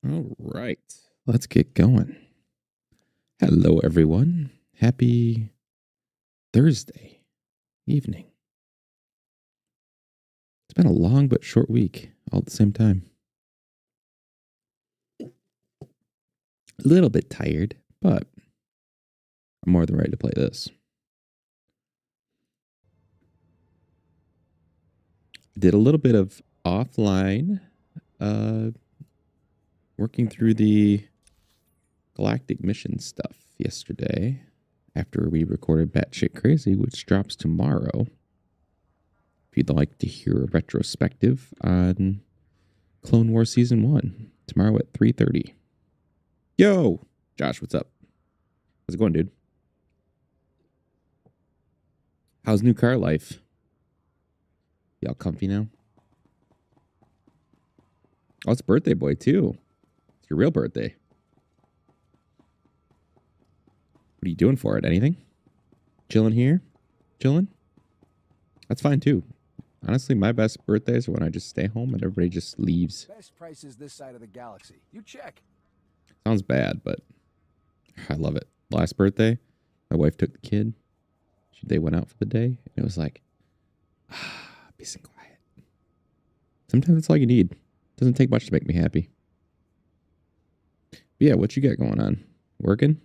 All right, let's get going. Hello, everyone. Happy Thursday evening. It's been a long but short week all at the same time. A little bit tired, but I'm more than ready to play this. I did a little bit of offline working through the galactic mission stuff yesterday after we recorded Batshit Crazy, which drops tomorrow. If you'd like to hear a retrospective on Clone Wars Season 1, tomorrow at 3:30. Yo! Josh, what's up? How's it going, dude? How's new car life? Y'all comfy now? Oh, it's birthday boy, too. It's your real birthday. What are you doing for it? Anything? Chilling here? Chilling? That's fine, too. Honestly, my best birthdays are when I just stay home and everybody just leaves. Best prices this side of the galaxy. You check. Sounds bad, but I love it. Last birthday, my wife took the kid. They went out for the day, and it was like, peace and quiet. Sometimes that's all you need. Doesn't take much to make me happy. But yeah, what you got going on? Working?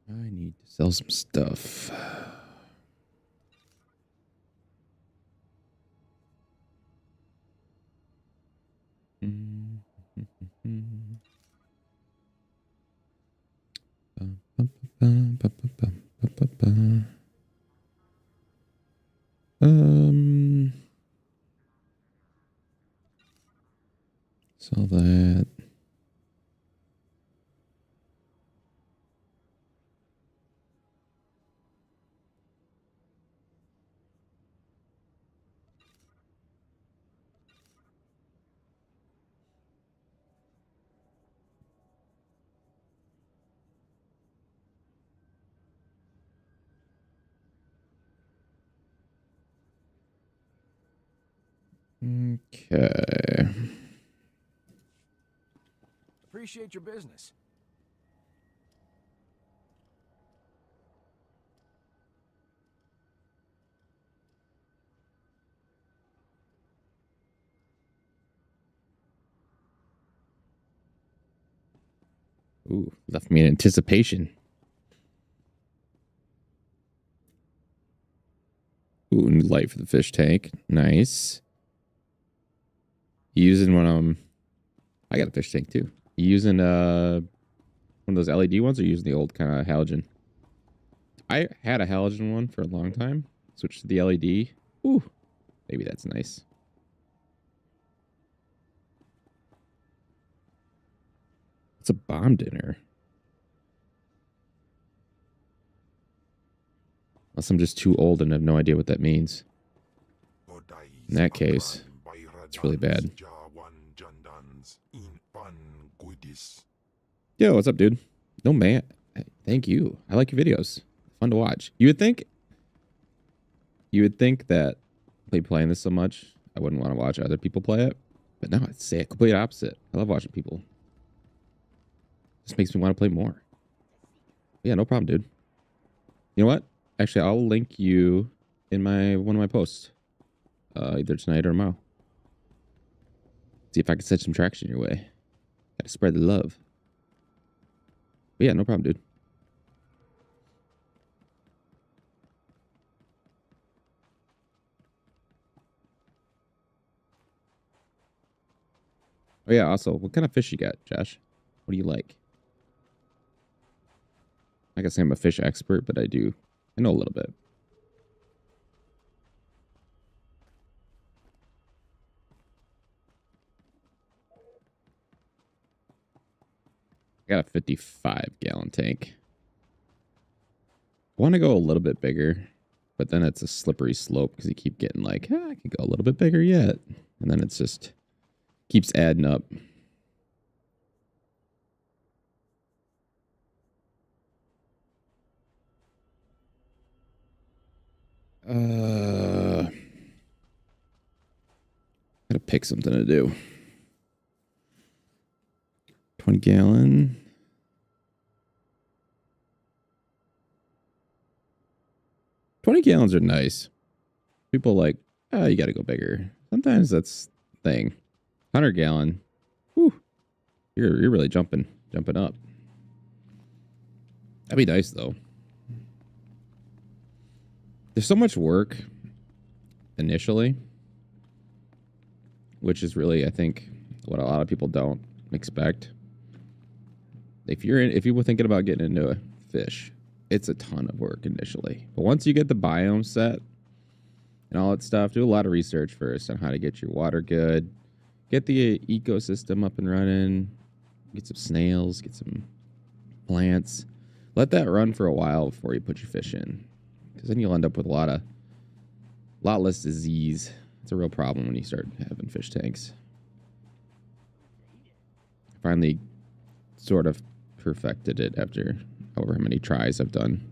I need to sell some stuff. Sell that. Okay. Appreciate your business. Ooh, left me in anticipation. Ooh, new light for the fish tank. Nice. You using one I got a fish tank too. You using one of those LED ones or using the old kind of halogen? I had a halogen one for a long time. Switched to the LED. Ooh, maybe that's nice. It's a bomb dinner. Unless I'm just too old and have no idea what that means. In that case, it's really bad. Yo, what's up, dude? No, man. Thank you. I like your videos. Fun to watch. You would think that playing this so much, I wouldn't want to watch other people play it. But no, it's the complete opposite. I love watching people. Just makes me want to play more. Yeah, no problem, dude. You know what? Actually, I'll link you in one of my posts. Either tonight or tomorrow. See if I can set some traction your way. Gotta spread the love. But yeah, no problem, dude. Oh yeah, also, what kind of fish you got, Josh? What do you like? I guess I'm a fish expert, but I know a little bit. I got a 55-gallon tank. I want to go a little bit bigger, but then it's a slippery slope because you keep getting like, I can go a little bit bigger yet. And then it's just keeps adding up. Gotta pick something to do. 20 gallon. $20 gallons are nice. People like, oh, you gotta go bigger. Sometimes that's the thing. 100 gallon. Whew. You're really jumping up. That'd be nice though. There's so much work initially, which is really, I think, what a lot of people don't expect. If you were thinking about getting into a fish, it's a ton of work initially. But once you get the biome set and all that stuff, do a lot of research first on how to get your water good, get the ecosystem up and running, get some snails, get some plants. Let that run for a while before you put your fish in, because then you'll end up with a lot less disease. It's a real problem when you start having fish tanks. Finally sort of perfected it after however many tries I've done.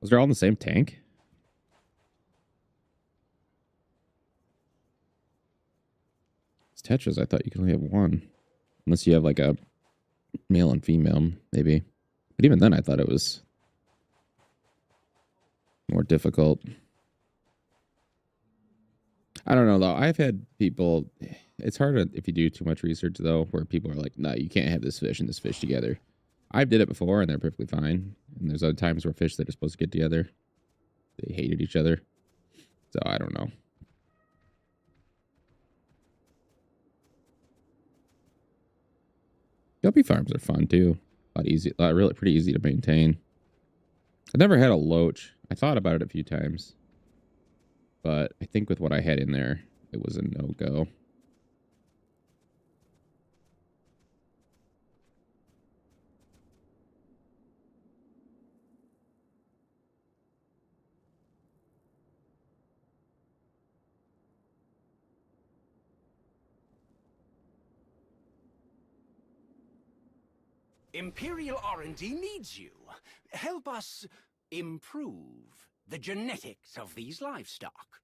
Was they all in the same tank? It's Tetras. I thought you could only have one. Unless you have like a male and female, maybe. But even then, I thought it was more difficult. I don't know, though. I've had people... It's hard if you do too much research, though, where people are like, no, you can't have this fish and this fish together. I've did it before, and they're perfectly fine. And there's other times where fish that are supposed to get together, they hated each other. So, I don't know. Guppy farms are fun, too. Really pretty easy to maintain. I've never had a loach. I thought about it a few times. But I think with what I had in there, it was a no-go. Imperial R&D needs you. Help us improve the genetics of these livestock.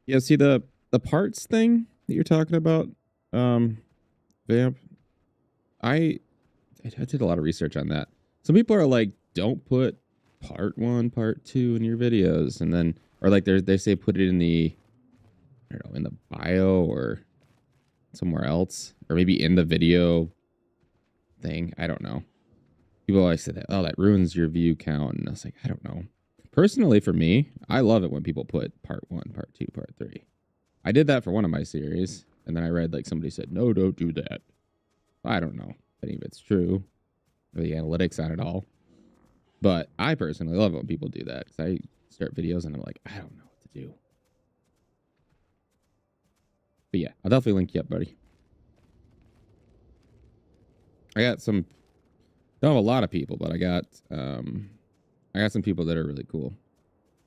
Yeah, see the parts thing that you're talking about, Vamp. I did a lot of research on that. Some people are like, don't put part 1, part 2 in your videos, and then, or like they say put it in the, I don't know, in the bio or somewhere else, or maybe in the video thing. I don't know. People always say that, oh, that ruins your view count, and I was like, I don't know. Personally, for me, I love it when people put part 1, part 2, part 3. I did that for one of my series, and then I read like somebody said, no, don't do that. I don't know if any of it's true, or the analytics on it all. But I personally love it when people do that, because I start videos and I'm like, I don't know what to do. But yeah, I'll definitely link you up, buddy. I got some, don't have a lot of people, but I got some people that are really cool.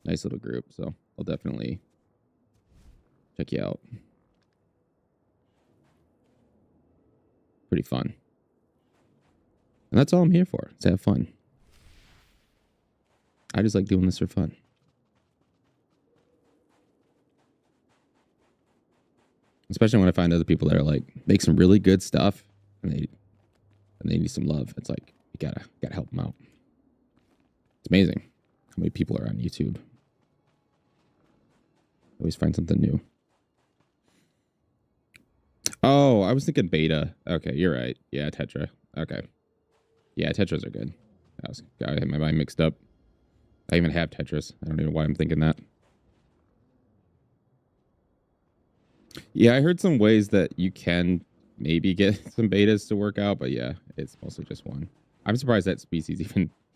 Nice little group, so I'll definitely check you out. Pretty fun. And that's all I'm here for, is to have fun. I just like doing this for fun. Especially when I find other people that are like, make some really good stuff and they need some love. It's like, you gotta help them out. It's amazing how many people are on YouTube. Always find something new. Oh, I was thinking beta. Okay, you're right. Yeah, Tetra. Okay. Yeah, Tetras are good. I had my mind mixed up. I even have Tetris. I don't even know why I'm thinking that. Yeah, I heard some ways that you can maybe get some betas to work out, but yeah, it's mostly just one. I'm surprised that species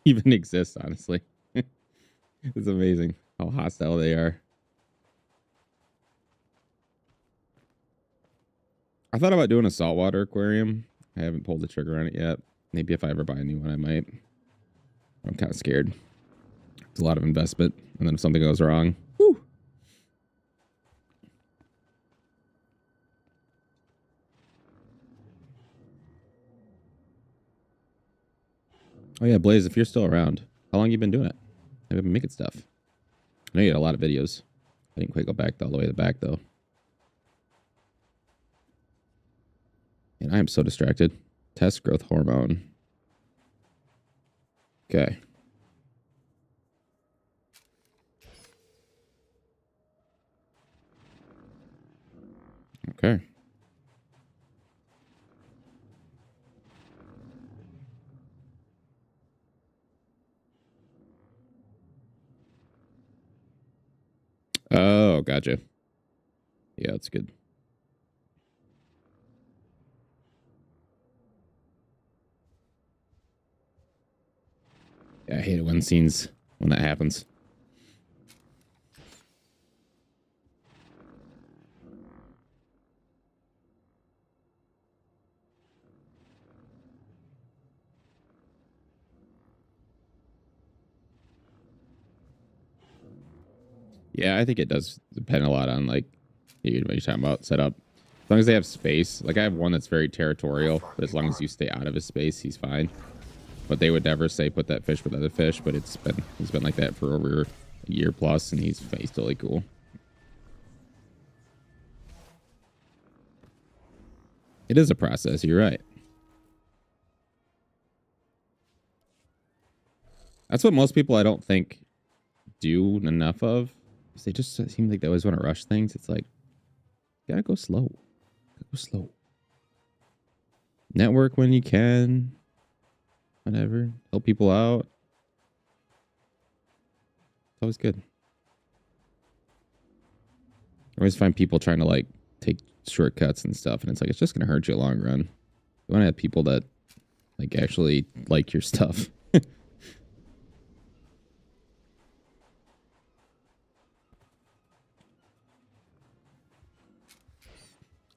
even exists, honestly. It's amazing how hostile they are. I thought about doing a saltwater aquarium. I haven't pulled the trigger on it yet. Maybe if I ever buy a new one, I might. I'm kind of scared. It's a lot of investment. And then if something goes wrong, whew. Oh yeah, Blaze, if you're still around, how long you been doing it? Have you been making stuff? I know you had a lot of videos. I didn't quite go back all the way to the back though. And I am so distracted. Test growth hormone. Okay. Okay. Oh, gotcha. Yeah, that's good. Yeah, I hate it when that happens. Yeah, I think it does depend a lot on like what you're talking about setup. As long as they have space, like I have one that's very territorial, but as long as you stay out of his space, he's fine. But they would never say put that fish with other fish. But he's been like that for over a year plus, and he's totally cool. It is a process. You're right. That's what most people I don't think do enough of. They just seem like they always want to rush things. It's like, you gotta go slow. Go slow. Network when you can. Whatever. Help people out. It's always good. I always find people trying to like take shortcuts and stuff, and it's like it's just gonna hurt you long run. You want to have people that like actually like your stuff.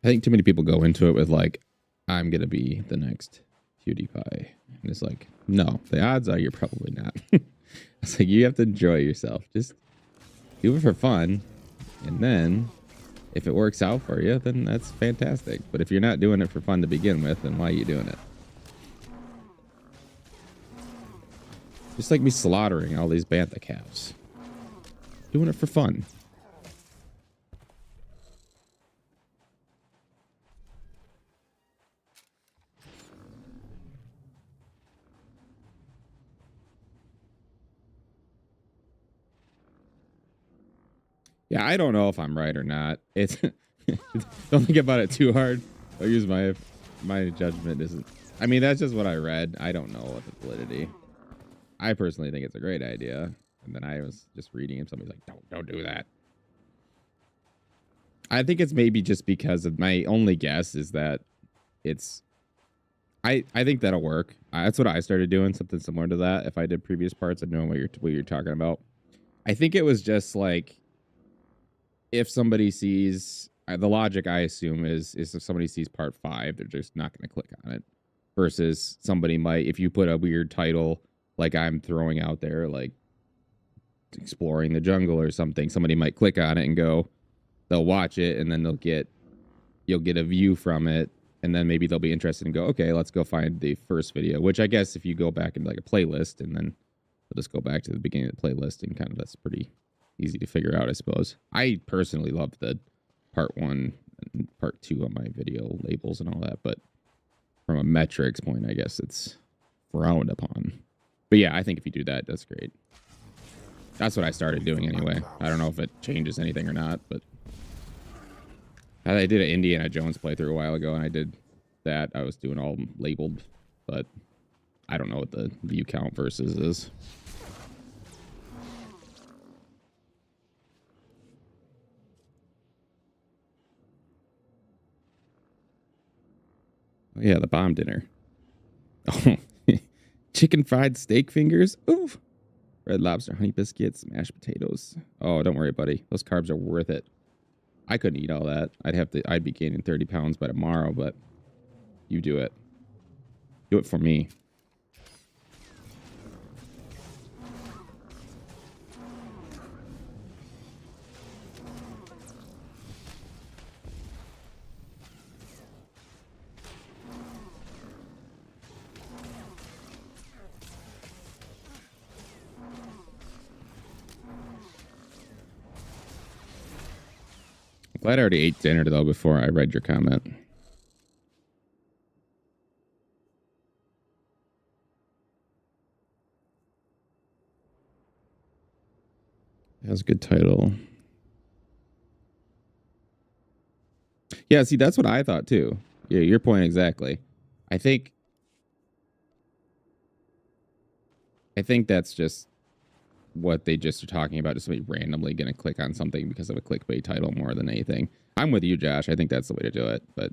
I think too many people go into it with like, I'm gonna be the next PewDiePie, and it's like, no, the odds are you're probably not. It's like you have to enjoy yourself. Just do it for fun, and then if it works out for you, then that's fantastic. But if you're not doing it for fun to begin with, then why are you doing it? Just like me slaughtering all these bantha calves. Doing it for fun. Yeah, I don't know if I'm right or not. It's don't think about it too hard. I'll use my judgment isn't. I mean, that's just what I read. I don't know what the validity. I personally think it's a great idea. And then I was just reading and somebody's like, don't do that. I think it's maybe just because of my only guess is that it's I think that'll work. That's what I started doing, something similar to that. If I did previous parts, I'd know what you're talking about. I think it was just like if somebody sees the logic, I assume is if somebody sees part 5, they're just not going to click on it. Versus somebody might, if you put a weird title like I'm throwing out there, like exploring the jungle or something, somebody might click on it and go, they'll watch it, and then you'll get a view from it, and then maybe they'll be interested and go, okay, let's go find the first video. Which I guess if you go back into like a playlist, and then we'll just go back to the beginning of the playlist, and kind of that's pretty easy to figure out, I suppose. I personally love the part 1 and part 2 on my video labels and all that, but from a metrics point, I guess it's frowned upon. But yeah, I think if you do that, that's great. That's what I started doing anyway. I don't know if it changes anything or not, but I did an Indiana Jones playthrough a while ago, and I did that. I was doing all labeled, but I don't know what the view count versus is. Oh, yeah, the bomb dinner. Oh, chicken fried steak fingers. Ooh. Red Lobster, honey biscuits, mashed potatoes. Oh, don't worry, buddy. Those carbs are worth it. I couldn't eat all that. I'd be gaining 30 pounds by tomorrow, but you do it. Do it for me. Glad I already ate dinner though before I read your comment. That's a good title. Yeah, see, that's what I thought too. Yeah, your point exactly. I think that's just what they just are talking about. Just somebody randomly going to click on something because of a clickbait title more than anything. I'm with you, Josh. I think that's the way to do it, but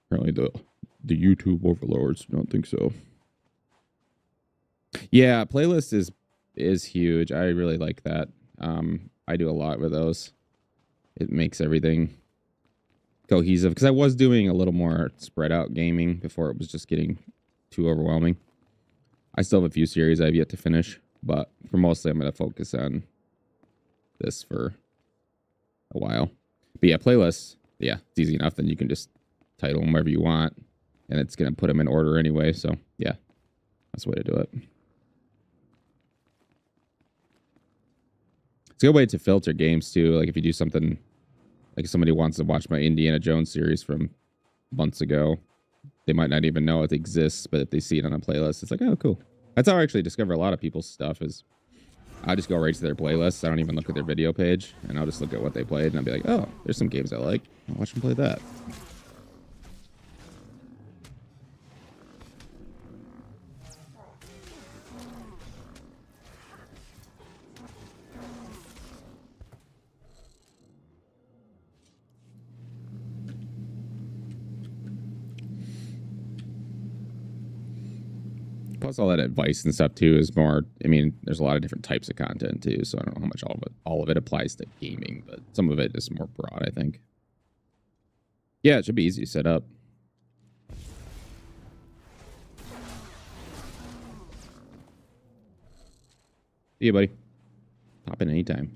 apparently the YouTube overlords don't think so. Yeah, playlist is huge. I really like that. I do a lot with those. It makes everything cohesive because I was doing a little more spread out gaming before it was just getting too overwhelming. I still have a few series I've yet to finish, but for mostly I'm going to focus on this for a while. But yeah, playlists, yeah, it's easy enough. Then you can just title them wherever you want, and it's going to put them in order anyway. So yeah, that's the way to do it. It's a good way to filter games too. Like if you do something, like if somebody wants to watch my Indiana Jones series from months ago, they might not even know it exists, but if they see it on a playlist, it's like, oh, cool. That's how I actually discover a lot of people's stuff is I just go right to their playlists. I don't even look at their video page, and I'll just look at what they played, and I'll be like, oh, there's some games I like. I'll watch them play that. Plus all that advice and stuff too is more, I mean, there's a lot of different types of content too, so I don't know how much all of it applies to gaming, but some of it is more broad, I think. Yeah, it should be easy to set up. See you, buddy. Pop in anytime.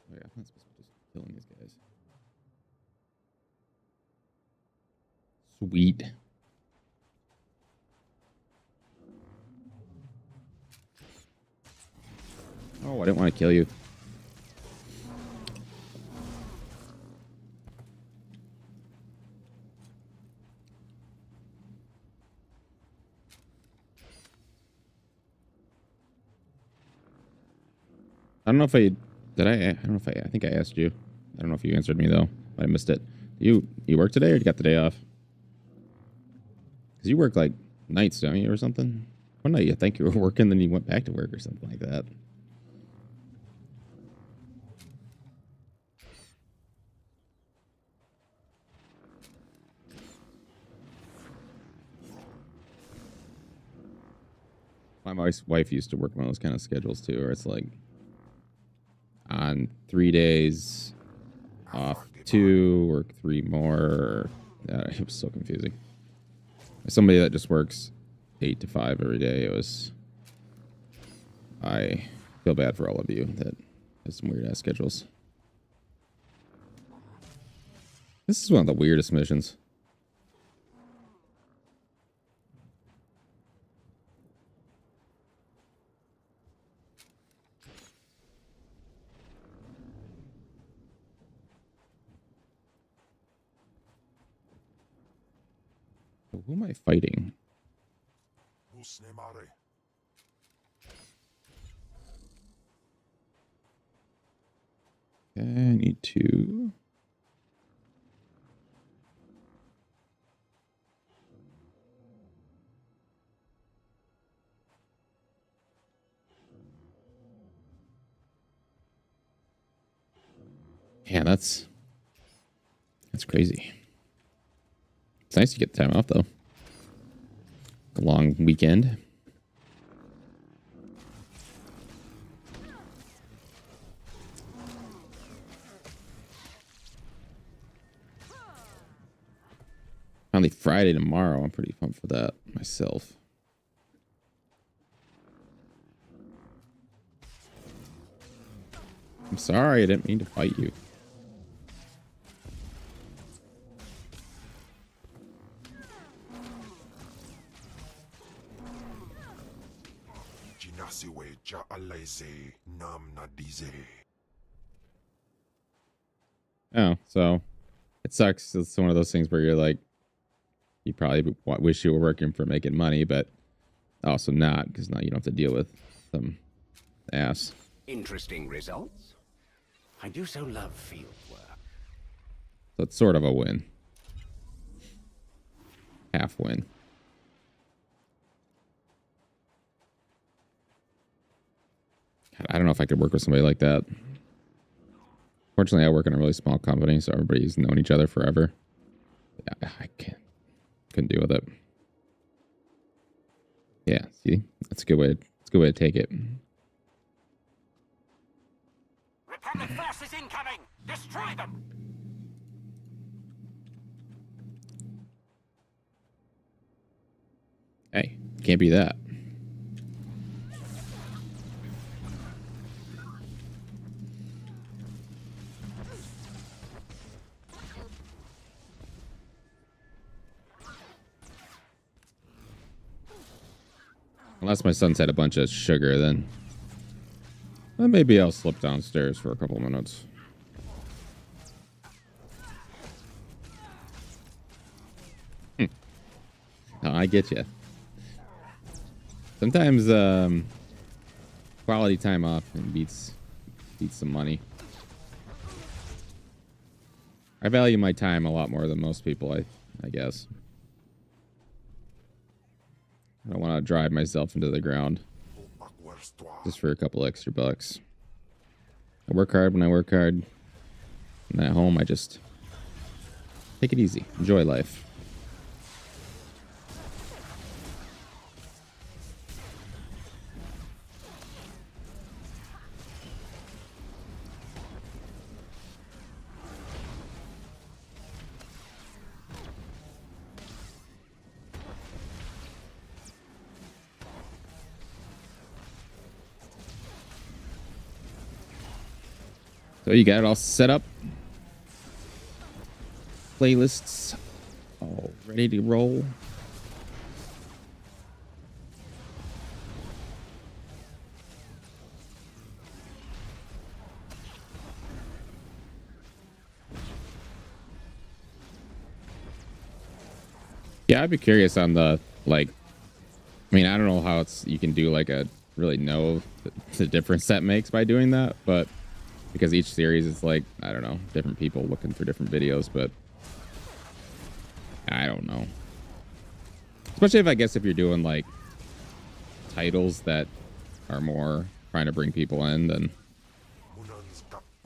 Oh, yeah, I'm not supposed to be just killing these guys. Sweet. Oh, I didn't want to kill you. I don't know if I don't know if I think I asked you. I don't know if you answered me though. I missed it. You work today or you got the day off? Because you work like nights, don't you, or something? One night you think you were working, then you went back to work or something like that. My wife used to work one of those kind of schedules too, where it's like on 3 days, off 2, work 3 more. It was so confusing. As somebody that just works 8 to 5 every day, I feel bad for all of you that have some weird ass schedules. This is one of the weirdest missions. Who am I fighting? Okay, I need to. Yeah, that's crazy. It's nice to get the time off though. A long weekend. Finally Friday tomorrow. I'm pretty pumped for that myself. I'm sorry, I didn't mean to fight you. Oh, so it sucks. It's one of those things where you're like, you probably wish you were working for making money, but also not, because now you don't have to deal with some ass. Interesting results. I do so love field work. So it's sort of a win. Half win. God, I don't know if I could work with somebody like that. Fortunately, I work in a really small company, so everybody's known each other forever. I couldn't deal with it. Yeah, see, that's a good way. It's a good way to take it. Republic forces incoming! Destroy them! Hey, can't be that. Unless my son's had a bunch of sugar, then maybe I'll slip downstairs for a couple minutes. Oh, I get you. Sometimes quality time off beats some money. I value my time a lot more than most people, I guess. I don't want to drive myself into the ground just for a couple extra bucks. I work hard when I work hard. And at home, I just take it easy. Enjoy life. So you got it all set up. Playlists all ready to roll. Yeah, I'd be curious on the, like, I mean, I don't know how you can do like a really know the difference that makes by doing that, but because each series is like, I don't know, different people looking for different videos, but I don't know. Especially if you're doing like titles that are more trying to bring people in, then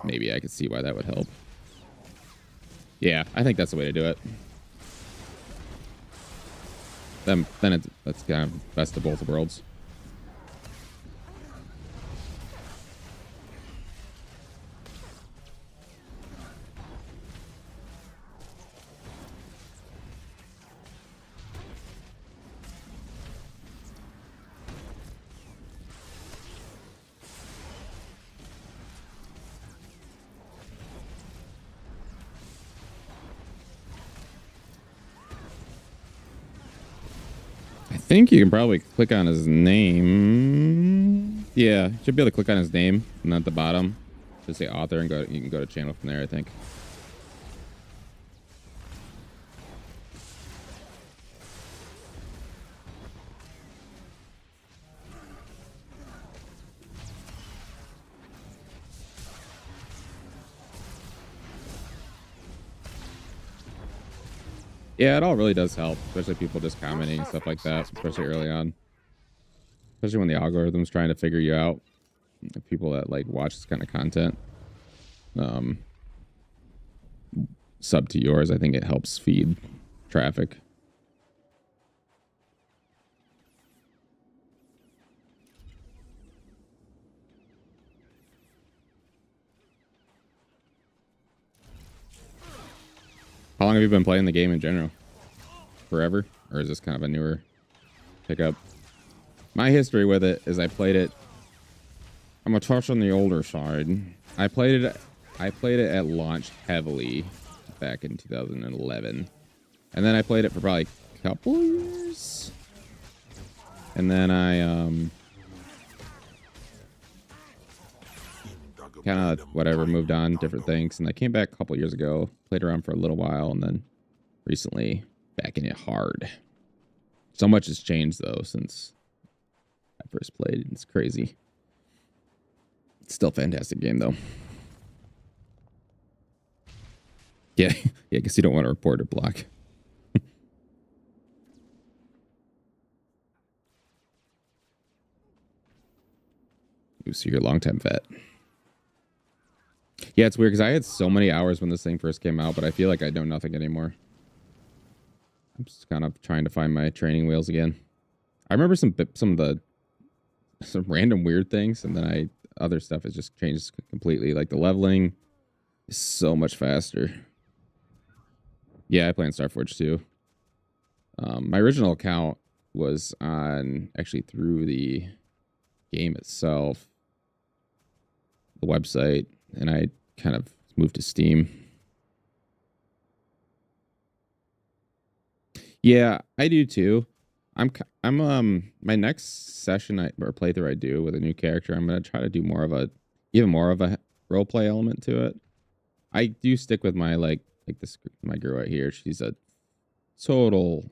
maybe I could see why that would help. Yeah, I think that's the way to do it. Then that's kind of best of both worlds. I think you can probably click on his name. Yeah, you should be able to click on his name and at the bottom just say author and you can go to channel from there, I think. Yeah, it all really does help, especially people just commenting and stuff like that, especially early on. Especially when the algorithm's trying to figure you out. People that like watch this kind of content. Sub to yours, I think it helps feed traffic. How long have you been playing the game in general? Forever? Or is this kind of a newer pickup? My history with it is I played it. I'm a touch on the older side. I played it at launch heavily back in 2011. And then I played it for probably a couple years. And then I kind of whatever, moved on, different things. And I came back a couple years ago, played around for a little while, and then recently back in it hard. So much has changed though since I first played. It's crazy. It's still a fantastic game though. Yeah, yeah, I guess you don't want to report or block. Ooh, so you're a longtime vet. Yeah, it's weird because I had so many hours when this thing first came out, but I feel like I know nothing anymore. I'm just kind of trying to find my training wheels again. I remember some random weird things, and then other stuff has just changed completely. Like the leveling is so much faster. Yeah, I play on Starforge too. My original account was on actually through the game itself, the website, and I kind of moved to Steam. Yeah, I do too. I'm my next session or playthrough I do with a new character, I'm gonna try to do even more of a role play element to it. I do stick with my my girl right here. She's a total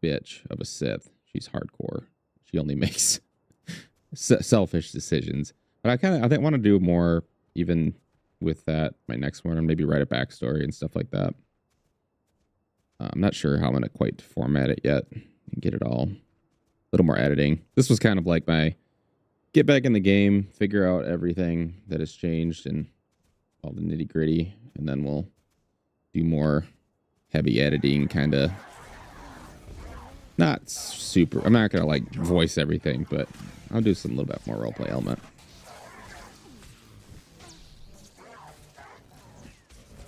bitch of a Sith. She's hardcore. She only makes selfish decisions. But I want to do more even with that. My next one, and maybe write a backstory and stuff like that. I'm not sure how I'm gonna quite format it yet and get it all. A little more editing. This was kind of like my get back in the game, figure out everything that has changed and all the nitty gritty, and then we'll do more heavy editing, kind of. Not super. I'm not gonna like voice everything, but I'll do some little bit more roleplay element.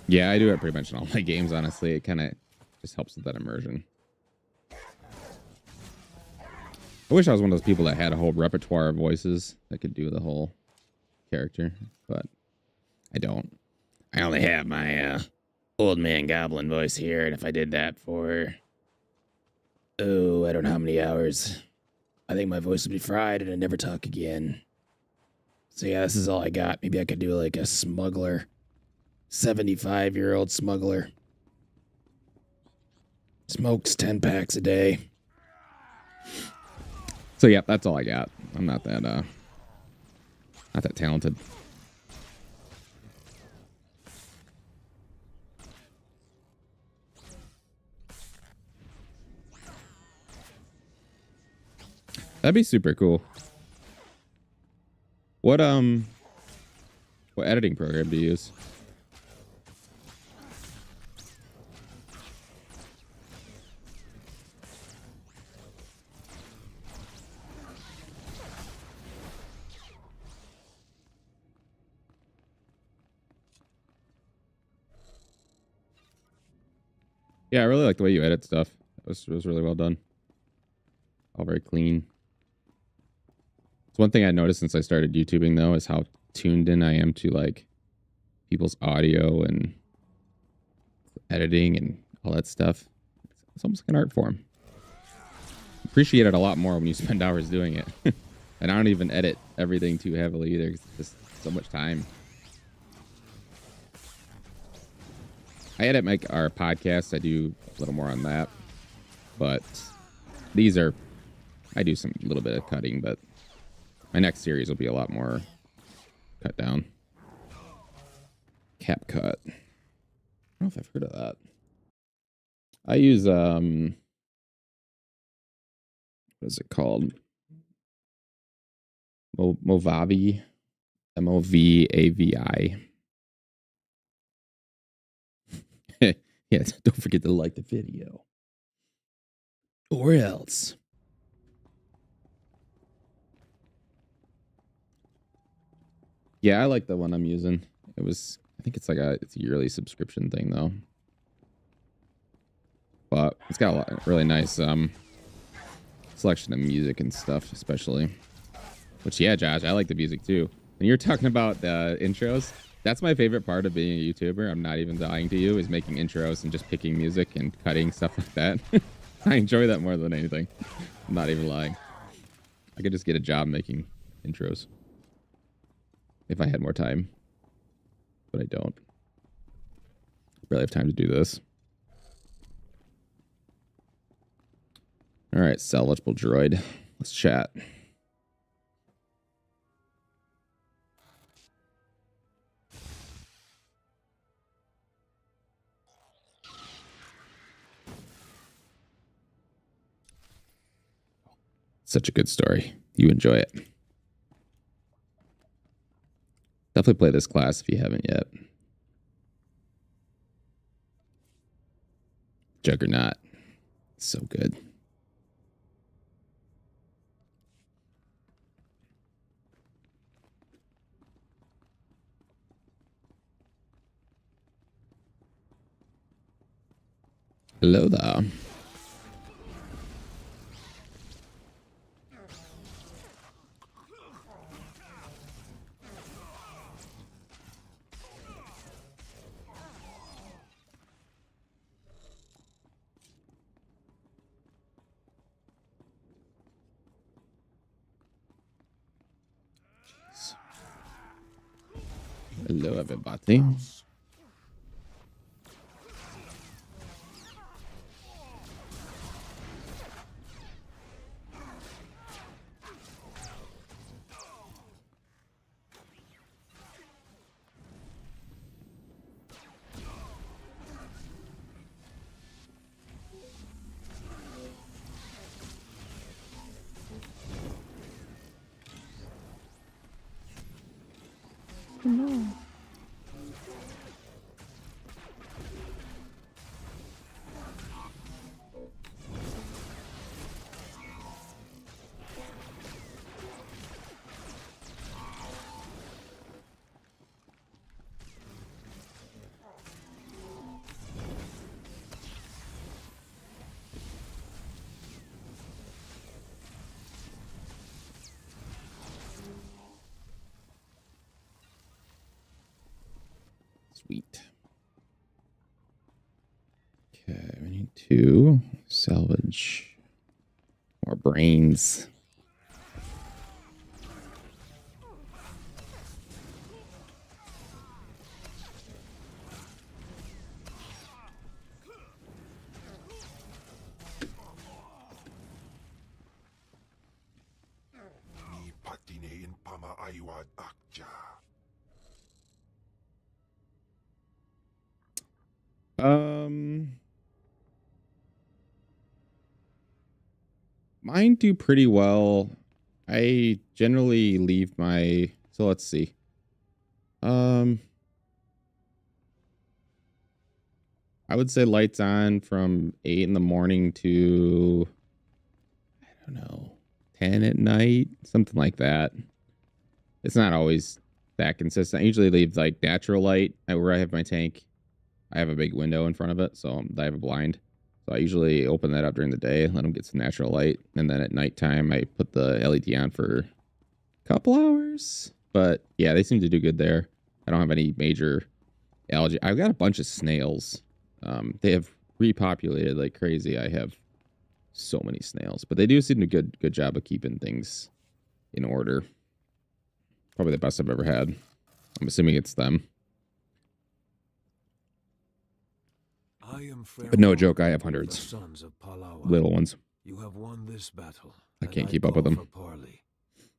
Yeah, I do it pretty much in all my games, honestly. It kind of just helps with that immersion. I wish I was one of those people that had a whole repertoire of voices that could do the whole character, but I don't. I only have my old man goblin voice here, and if I did that for, I don't know how many hours, I think my voice would be fried and I'd never talk again. So yeah, this is all I got. Maybe I could do like a smuggler. 75-year-old smuggler. Smokes 10 packs a day. So yeah, that's all I got. I'm not that talented. That'd be super cool. What editing program do you use? Yeah, I really like the way you edit stuff. It was really well done. All very clean. It's one thing I noticed since I started YouTubing though is how tuned in I am to like people's audio and editing and all that stuff. It's almost like an art form. Appreciate it a lot more when you spend hours doing it. And I don't even edit everything too heavily either. It's just so much time. I edit our podcast. I do a little more on that. But I do some little bit of cutting, but my next series will be a lot more cut down. Cap cut. I don't know if I've heard of that. I use what is it called? Movavi. Movavi. Yeah, don't forget to like the video. Or else. Yeah, I like the one I'm using. I think it's a yearly subscription thing though. But it's got a really nice selection of music and stuff, especially. Which, yeah, Josh, I like the music too. When you're talking about the intros, that's my favorite part of being a YouTuber. I'm not even lying to you, is making intros and just picking music and cutting stuff like that. I enjoy that more than anything. I'm not even lying. I could just get a job making intros. if I had more time. But I don't. Barely have time to do this. All right, salvageable droid. Let's chat. Such a good story. You enjoy it. Definitely play this class if you haven't yet. Juggernaut. So good. Hello there. Hello, everybody. No. Sweet. Okay, we need to salvage more brains. Ni patine in pama ayuad akja. Mine do pretty well. I generally leave my, so let's see. I would say lights on from 8 in the morning to, I don't know, 10 at night, something like that. It's not always that consistent. I usually leave like natural light where I have my tank. I have a big window in front of it, so I have a blind. So I usually open that up during the day, let them get some natural light. And then at nighttime, I put the LED on for a couple hours. But yeah, they seem to do good there. I don't have any major algae. I've got a bunch of snails. They have repopulated like crazy. I have so many snails, but they do seem to do a good job of keeping things in order. Probably the best I've ever had. I'm assuming it's them. But no joke, I have hundreds. Little ones. You have won this battle. I can't keep up with them.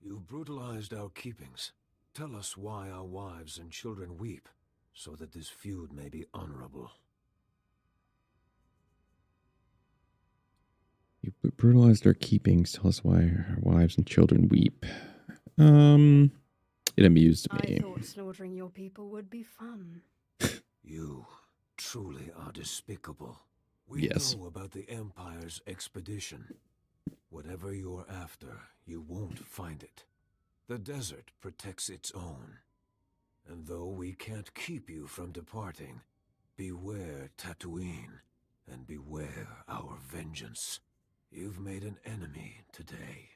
You brutalized our keepings. Tell us why our wives and children weep, so that this feud may be honorable. You brutalized our keepings. Tell us why our wives and children weep. It amused me. I thought slaughtering your people would be fun. You truly are despicable. We Yes. know about the Empire's expedition. Whatever you're after, you won't find it. The desert protects its own. And though we can't keep you from departing, beware Tatooine, and beware our vengeance. You've made an enemy today.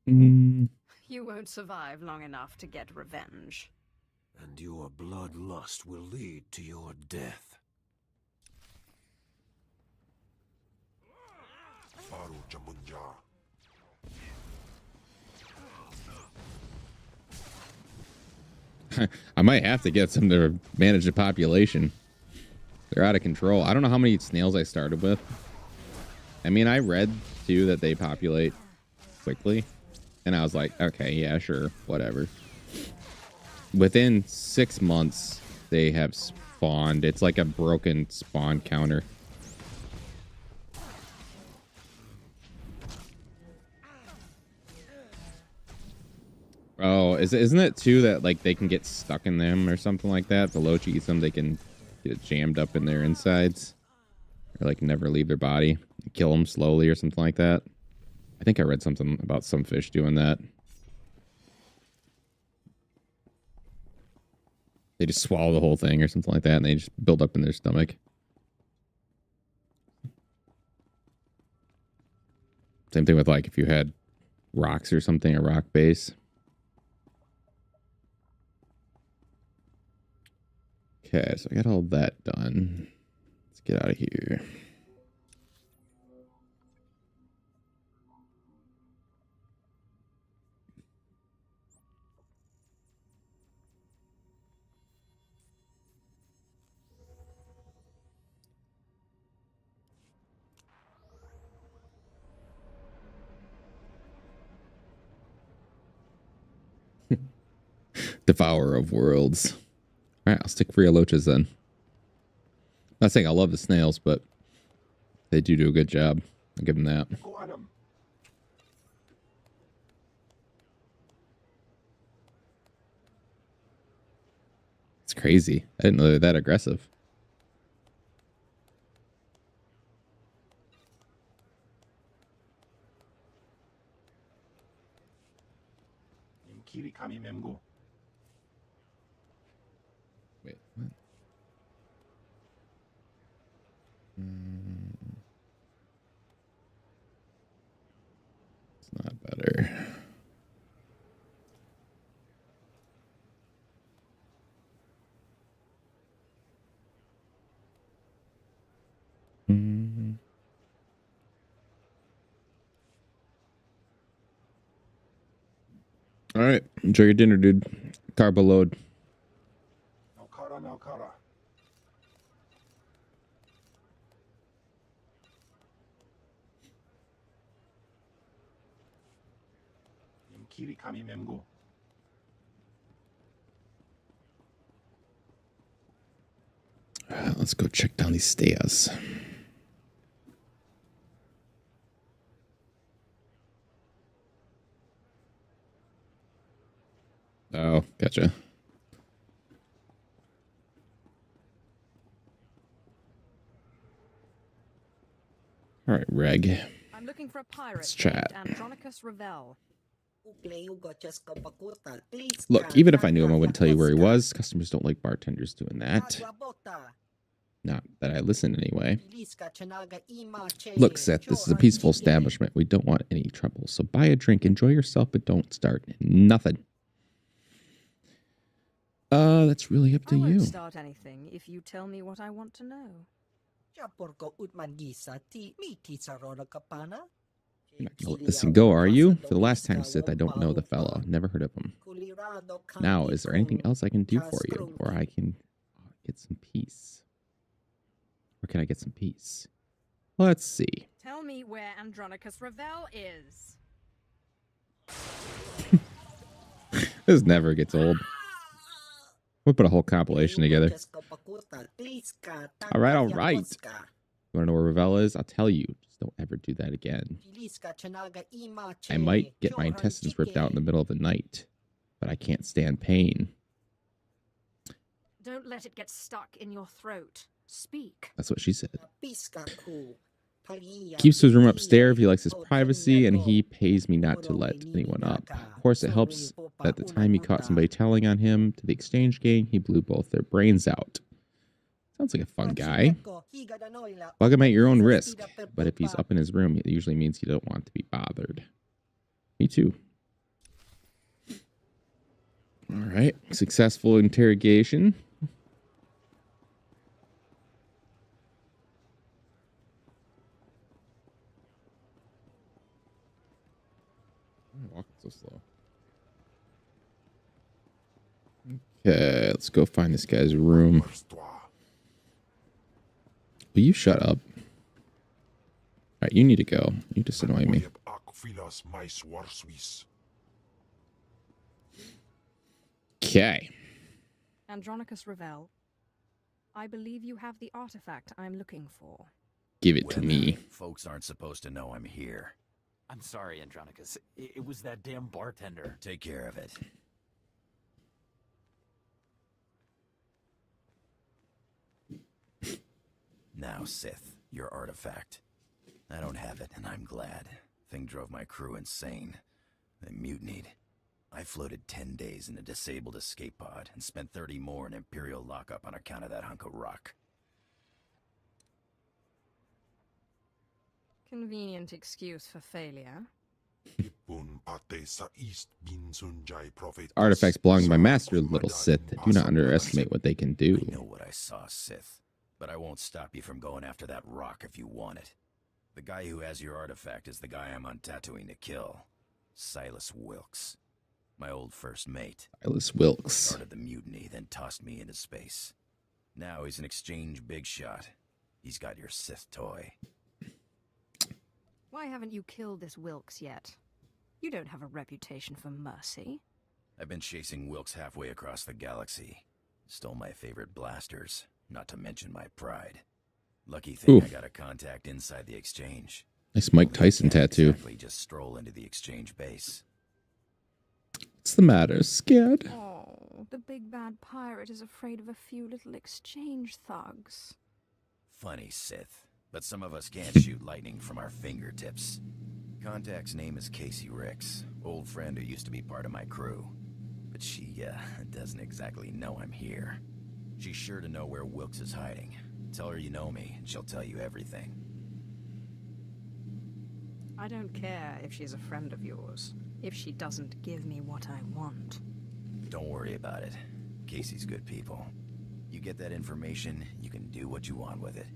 You won't survive long enough to get revenge. And your bloodlust will lead to your death. Faru Jamunja. I might have to get some to manage the population. They're out of control. I don't know how many snails I started with. I mean, I read too that they populate quickly, and I was like, okay, yeah, sure, whatever. Within 6 months, they have spawned. It's like a broken spawn counter. Oh, isn't it too that like they can get stuck in them or something like that? If the Loach eats them, they can get jammed up in their insides, or like never leave their body, kill them slowly or something like that. I think I read something about some fish doing that. They just swallow the whole thing or something like that, and they just build up in their stomach. Same thing with like if you had rocks or something, a rock base. Okay, so I got all that done. Let's get out of here. Devourer of worlds. All right, I'll stick for your loaches then. Not saying I love the snails, but they do a good job. I'll give them that. Go Adam. It's crazy. I didn't know they were that aggressive. Kiri kami memgo. Wait, what? It's not better. All right. Enjoy your dinner, dude. Carbo load. Naukara, naukara. Kiri kami memgo. Let's go check down these stairs. Oh, gotcha. All right, Reg. I'm looking for a pirate. Let's chat. Andronicus Revel. Look, even if I knew him, I wouldn't tell you where he was. Customers don't like bartenders doing that. Not that I listen anyway. Look, Seth, this is a peaceful establishment. We don't want any trouble. So buy a drink, enjoy yourself, but don't start nothing. That's really up to I won't you. start anything if you tell me what I want to know. You're not gonna let this thing go, are you? For the last time, Sith, I don't know the fella. Never heard of him. Now, is there anything else I can do for you? Or I can get some peace? Or can I get some peace? Let's see. Tell me where Andronicus Revel is. This never gets old. We'll put a whole compilation together. All right. You want to know where Ravel is? I'll tell you. Just don't ever do that again. I might get my intestines ripped out in the middle of the night, but I can't stand pain. Don't let it get stuck in your throat. Speak. That's what she said. Keeps his room upstairs. He likes his privacy, and he pays me not to let anyone up. Of course, it helps that the time he caught somebody telling on him to the exchange gang, he blew both their brains out. Sounds like a fun guy. Bug him at your own risk, but if he's up in his room, it usually means you don't want to be bothered. Me too. All right. Successful interrogation. Walking so slow. Okay, let's go find this guy's room. SWTOR. Will you shut up? Alright, you need to go. You just annoy me. Oyeb ak filas mais warswis. Okay. Andronicus Ravel, I believe you have the artifact I'm looking for. Give it to me. Folks aren't supposed to know I'm here. I'm sorry, Andronicus. It was that damn bartender. Take care of it. Now, Sith, your artifact. I don't have it, and I'm glad. Thing drove my crew insane. They mutinied. I floated 10 days in a disabled escape pod and spent 30 more in Imperial lockup on account of that hunk of rock. Convenient excuse for failure. Ipun pate sa East Binsunjay Prophet. Artifacts belong to my master, little Sith. Do not underestimate what they can do. I know what I saw, Sith, but I won't stop you from going after that rock if you want it. The guy who has your artifact is the guy I'm on Tatooine to kill. Silas Wilkes. My old first mate. Silas Wilkes. Started the mutiny, then tossed me into space. Now he's an exchange big shot. He's got your Sith toy. Why haven't you killed this Wilkes yet? You don't have a reputation for mercy. I've been chasing Wilkes halfway across the galaxy. Stole my favorite blasters, not to mention my pride. Lucky thing Oof. I got a contact inside the exchange. Nice Mike Tyson Can't tattoo. Exactly just stroll into the exchange base. What's the matter? Scared? Oh, the big bad pirate is afraid of a few little exchange thugs. Funny, Sith, but some of us can't shoot lightning from our fingertips. Contact's name is Casey Ricks, old friend who used to be part of my crew. But she, doesn't exactly know I'm here. She's sure to know where Wilkes is hiding. Tell her you know me, and she'll tell you everything. I don't care if she's a friend of yours, if she doesn't give me what I want. Don't worry about it. Casey's good people. You get that information, you can do what you want with it.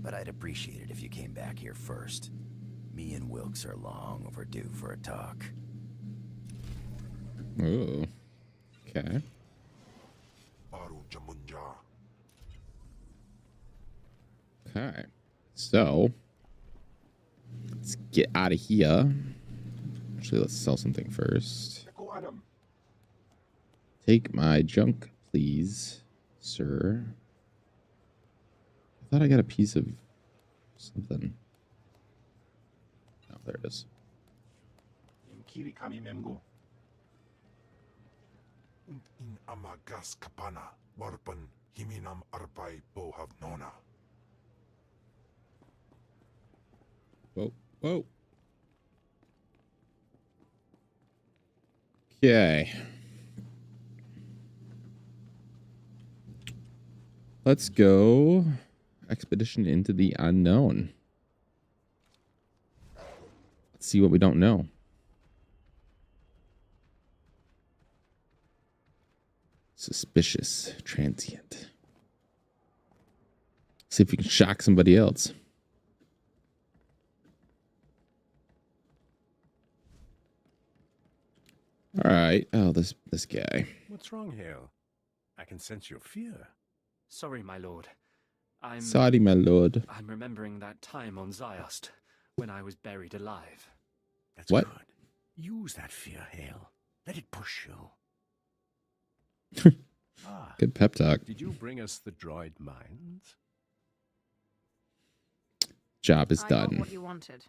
But I'd appreciate it if you came back here first. Me and Wilkes are long overdue for a talk. Oh. Okay. Baru Jamunja. Okay. So, let's get out of here. Actually, let's sell something first. Eko Adam. Take my junk, please, sir. I thought I got a piece of something. Oh, there it is. Kiri kami memgo. In amagas kapana. Warpan himinam arpai bohav nona. Whoa, whoa. Okay. Let's go. Expedition into the unknown. Let's see what we don't know. Suspicious. Transient. See if we can shock somebody else. All right. Oh, this guy. What's wrong, Hale? I can sense your fear. Sorry, my lord. Sorry, my lord. I'm remembering that time on Ziost, when I was buried alive. That's What? good. Use that fear, Hale. Let it push you. Ah, Good pep talk. did you bring us the droid mines? Job is I got done. what you wanted.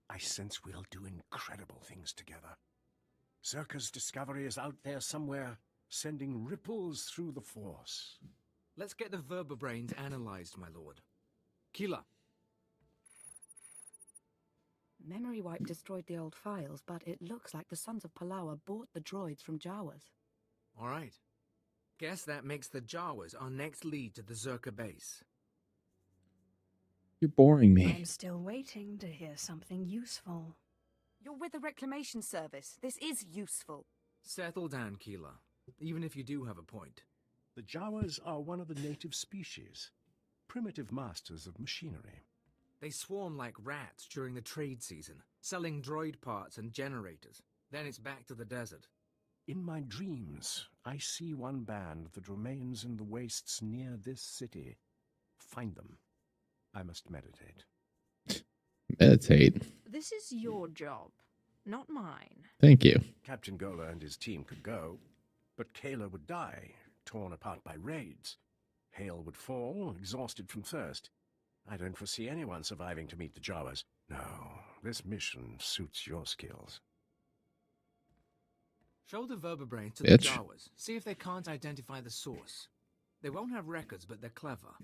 I sense we'll do incredible things together. Zerka's discovery is out there somewhere, sending ripples through the Force. Let's get the vertebrains analyzed, my lord. Keela. Memory wipe destroyed the old files, but it looks like the Sons of Palawa bought the droids from Jawas. All right. Guess that makes the Jawas our next lead to the Zerka base. You're boring me. I'm still waiting to hear something useful. You're with the Reclamation Service. This is useful. Settle down, Keela. Even if you do have a point. The Jawas are one of the native species, primitive masters of machinery. They swarm like rats during the trade season, selling droid parts and generators. Then it's back to the desert. In my dreams, I see one band that remains in the wastes near this city. Find them. I must meditate. Meditate. This is your job, not mine. Thank you. Captain Gola and his team could go, but Kayla would die, torn apart by raids. Hale would fall, exhausted from thirst. I don't foresee anyone surviving to meet the Jawas. No, this mission suits your skills. Show the Verbabrain to Bitch. the Jawas. See if they can't identify the source. They won't have records, but they're clever.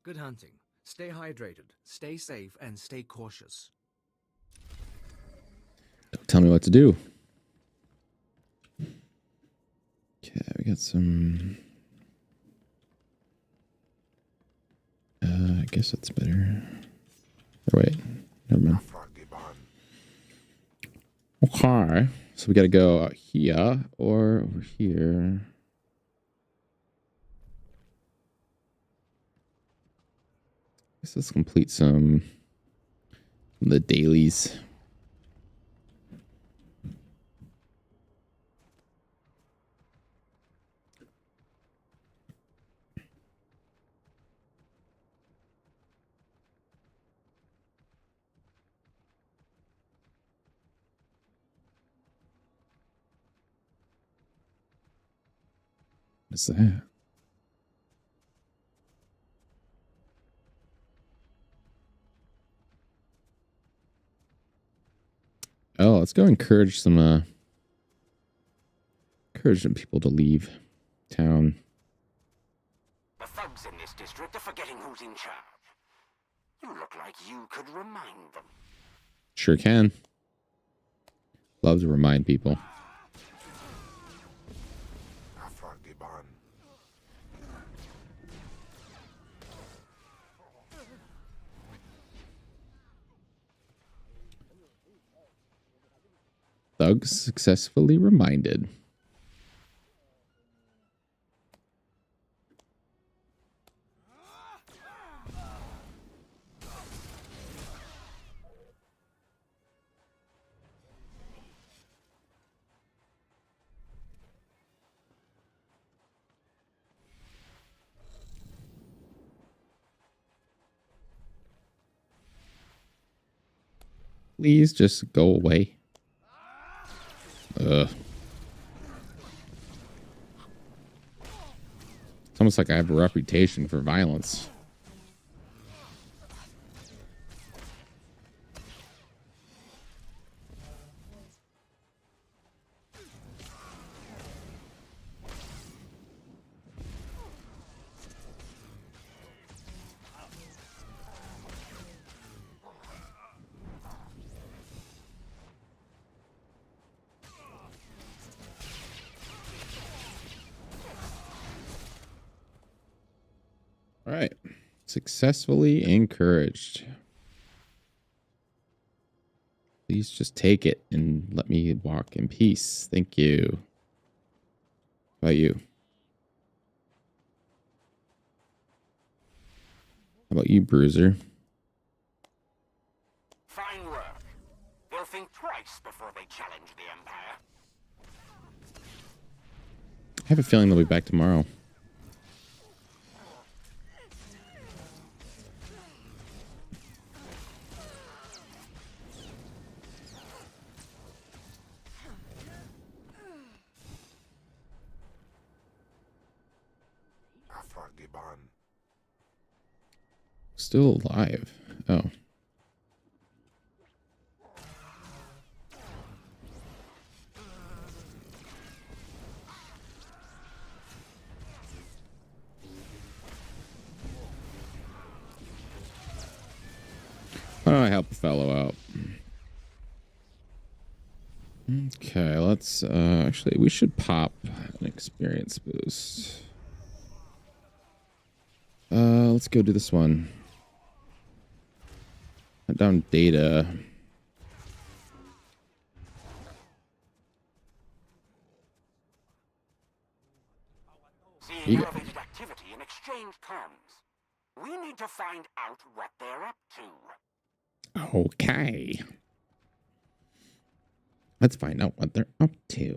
Good hunting. Stay hydrated, stay safe, and stay cautious. Don't tell me what to do. Okay, we got some... I guess that's better. Oh, wait. Never mind. Okay. So we got to go out here or over here. Let's complete some of the dailies. What's that? Oh, let's go encourage some people to leave town. The thugs in this district are forgetting who's in charge. You look like you could remind them. Sure can. Love to remind people. Thugs successfully reminded. Please just go away. Ugh. It's almost like I have a reputation for violence. All right. Successfully encouraged. Please just take it and let me walk in peace. Thank you. How about you? How about you, Bruiser? Fine work. They'll think twice before they challenge the Empire. I have a feeling they'll be back tomorrow. Still alive. Oh. Why don't I help a fellow out? Okay, let's actually we should pop an experience boost. Let's go do this one. Hunt down data. Seeing elevated activity in exchange terms. We need to find out what they're up to. Okay. Let's find out what they're up to.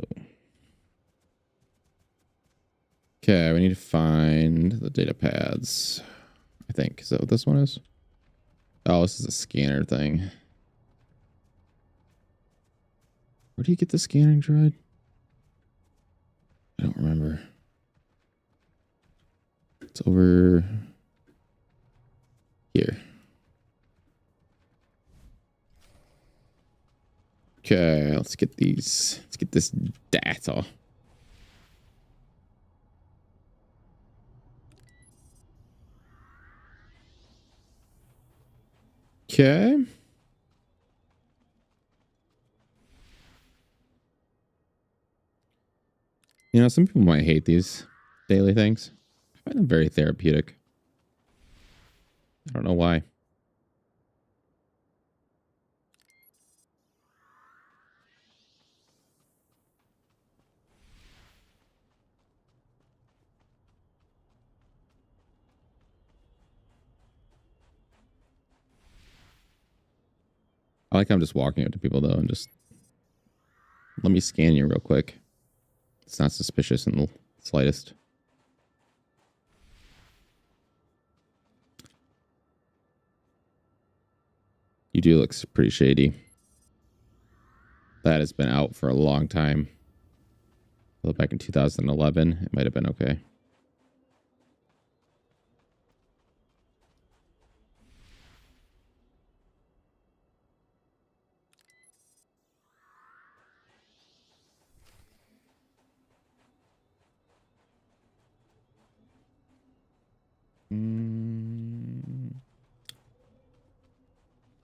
Okay, we need to find the data pads. I think. Is that what this one is? Oh, this is a scanner thing. Where do you get the scanning droid? I don't remember. It's over here. Okay, let's get these. Let's get this data. Okay. You know, some people might hate these daily things. I find them very therapeutic. I don't know why. I like how I'm just walking up to people though and just let me scan you real quick. It's not suspicious in the slightest. You do look pretty shady. That has been out for a long time. Well, back in 2011, it might have been okay.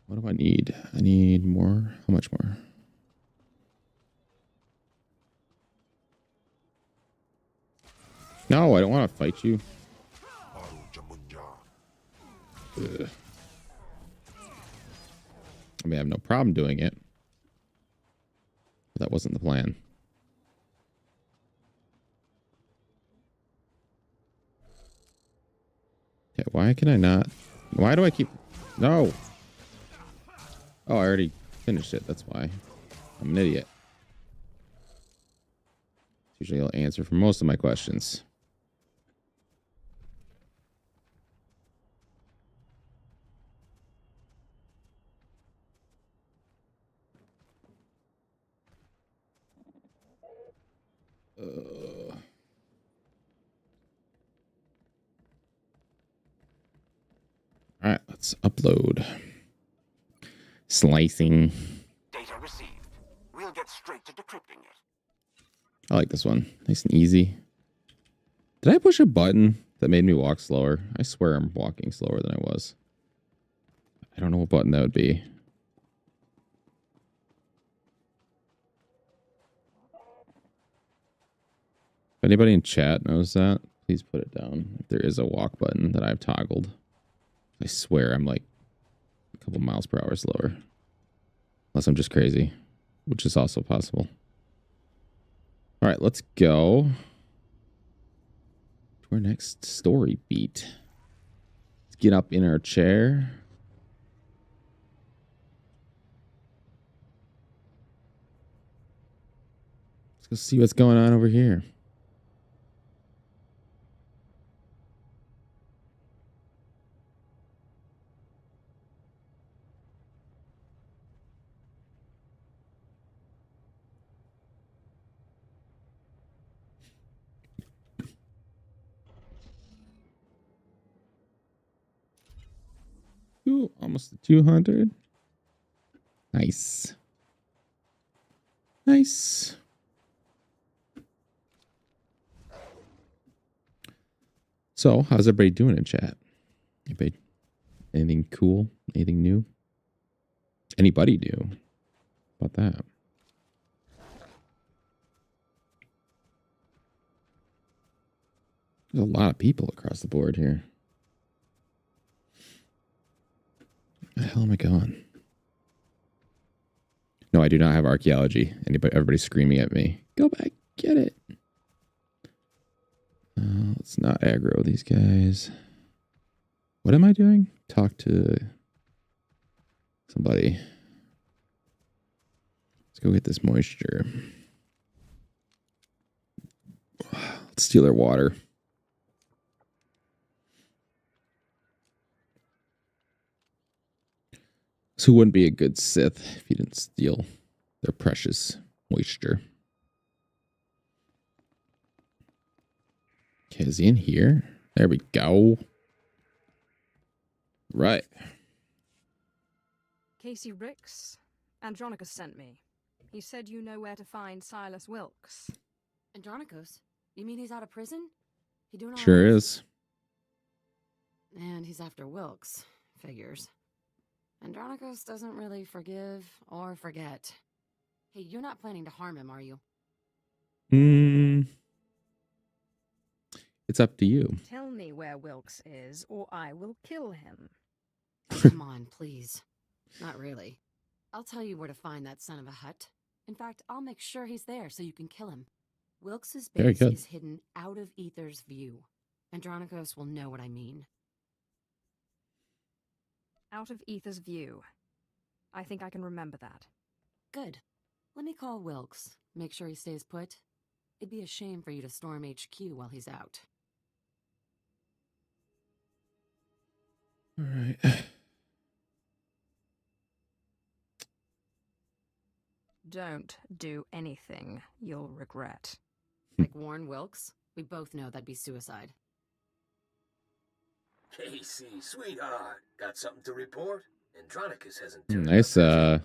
What do I need? I need more. How much more? No, I don't want to fight you. Ugh. I mean, I have no problem doing it. But that wasn't the plan. Okay, why can I not? Why do I keep... No! Oh, I already finished it. That's why. I'm an idiot. Usually I'll answer for most of my questions. All right, let's upload. Slicing. Data received. We'll get straight to decrypting it. I like this one. Nice and easy. Did I push a button that made me walk slower? I swear I'm walking slower than I was. I don't know what button that would be. If anybody in chat knows that, please put it down. If there is a walk button that I've toggled. I swear I'm like a couple miles per hour slower. Unless I'm just crazy, which is also possible. All right, let's go to our next story beat. Let's get up in our chair. Let's go see what's going on over here. Ooh, almost 200. Nice. Nice. So, how's everybody doing in chat? Anybody, anything cool? Anything new? Anybody new? How about that? There's a lot of people across the board here. Where the hell am I going? No, I do not have archaeology. Everybody's screaming at me. Go back, get it. Let's not aggro these guys. What am I doing? Talk to somebody. Let's go get this moisture. Let's steal their water. So who wouldn't be a good Sith if you didn't steal their precious moisture? Okay, is he in here? There we go. Right. Casey Ricks, Andronicus sent me. He said you know where to find Silas Wilkes. Andronicus? You mean he's out of prison? He doing all Sure right? is. And he's after Wilkes. Figures. Andronicus doesn't really forgive or forget. Hey, you're not planning to harm him, are you? It's up to you. Tell me where Wilkes is, or I will kill him. Oh, come on, please. Not really. I'll tell you where to find that son of a hut. In fact, I'll make sure he's there so you can kill him. Wilkes's Very base good. is hidden out of Aether's view. Andronicus will know what I mean. Out of Aether's view. I think I can remember that. Good. Let me call Wilkes. Make sure he stays put. It'd be a shame for you to storm HQ while he's out. All right. Don't do anything you'll regret. Like warn Wilkes? We both know that'd be suicide. Casey, sweetheart, got something to report? Andronicus hasn't turned Nice. up.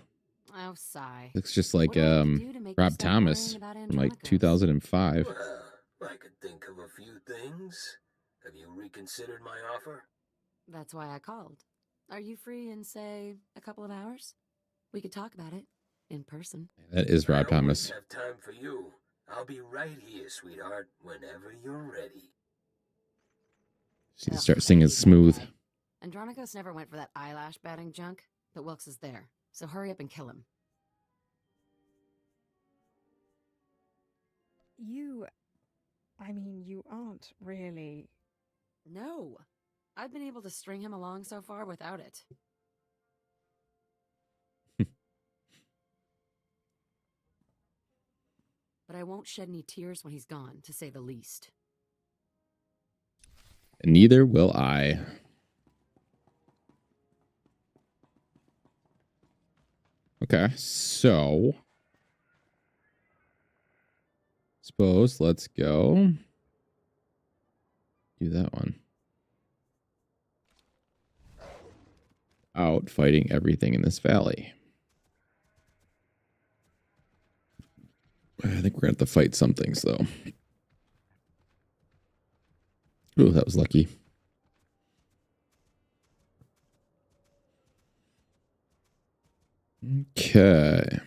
Oh, sigh. Looks just like What do I have to do to make you Rob stop Thomas worrying about from like Andronicus? 2005. Well, I could think of a few things. Have you reconsidered my offer? That's why I called. Are you free in, say, a couple of hours? We could talk about it in person. That is Rob I Thomas. always have time for you. I'll be right here, sweetheart, whenever you're ready. She Ugh, starts I singing hate that smooth. guy. Andronicus never went for that eyelash batting junk, but Wilkes is there. So hurry up and kill him. You aren't really... No! I've been able to string him along so far without it. But I won't shed any tears when he's gone, to say the least. Neither will I. Okay, so suppose let's go do that one. Out fighting everything in this valley. I think we're going to have to fight some things, though. Ooh, that was lucky. Okay.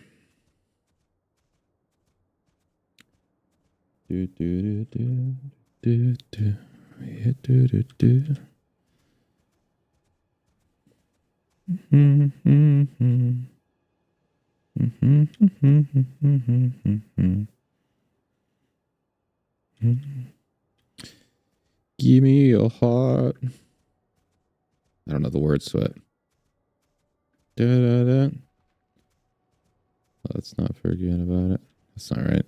Do do do do do do yeah, do do do. Give me your heart. I don't know the words to it. Da, da, da. Let's not forget about it. That's not right.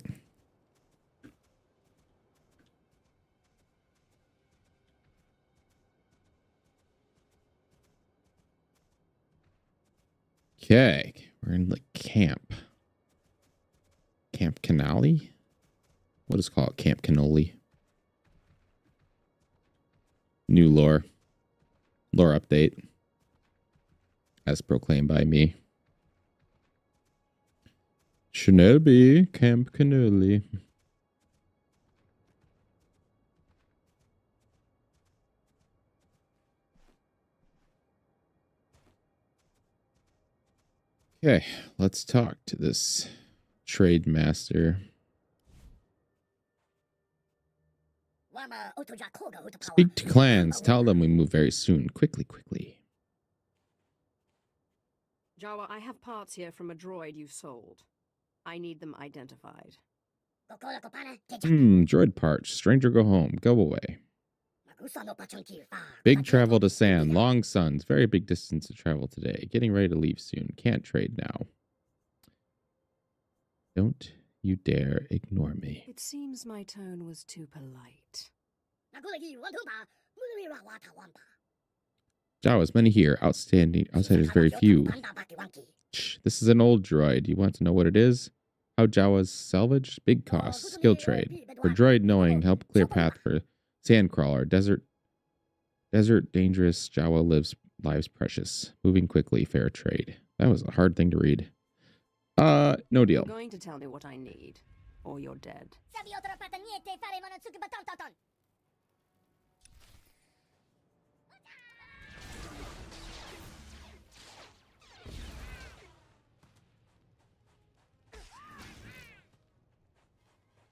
Okay, we're in the camp. Camp Canali? What is it called? Camp Cannoli. New lore. Lore update. As proclaimed by me. Shinobi, Camp Cannoli. Okay, let's talk to this trade master. Speak to clans. Tell them we move very soon. Quickly, quickly. Jawa, I have parts here from a droid you sold. I need them identified. Droid parts. Stranger go home. Go away. Big travel to Sand. Long suns. Very big distance to travel today. Getting ready to leave soon. Can't trade now. Don't you dare ignore me. It seems my tone was too polite. Jawas, many here. Outstanding. Outsiders, very few. Shh, this is an old droid. You want to know what it is? How Jawas salvage? Big cost. Skill trade. For droid knowing, help clear path for sandcrawler. Desert dangerous. Jawa lives precious. Moving quickly. Fair trade. That was a hard thing to read. No deal. You're going to tell me what I need, or you're dead.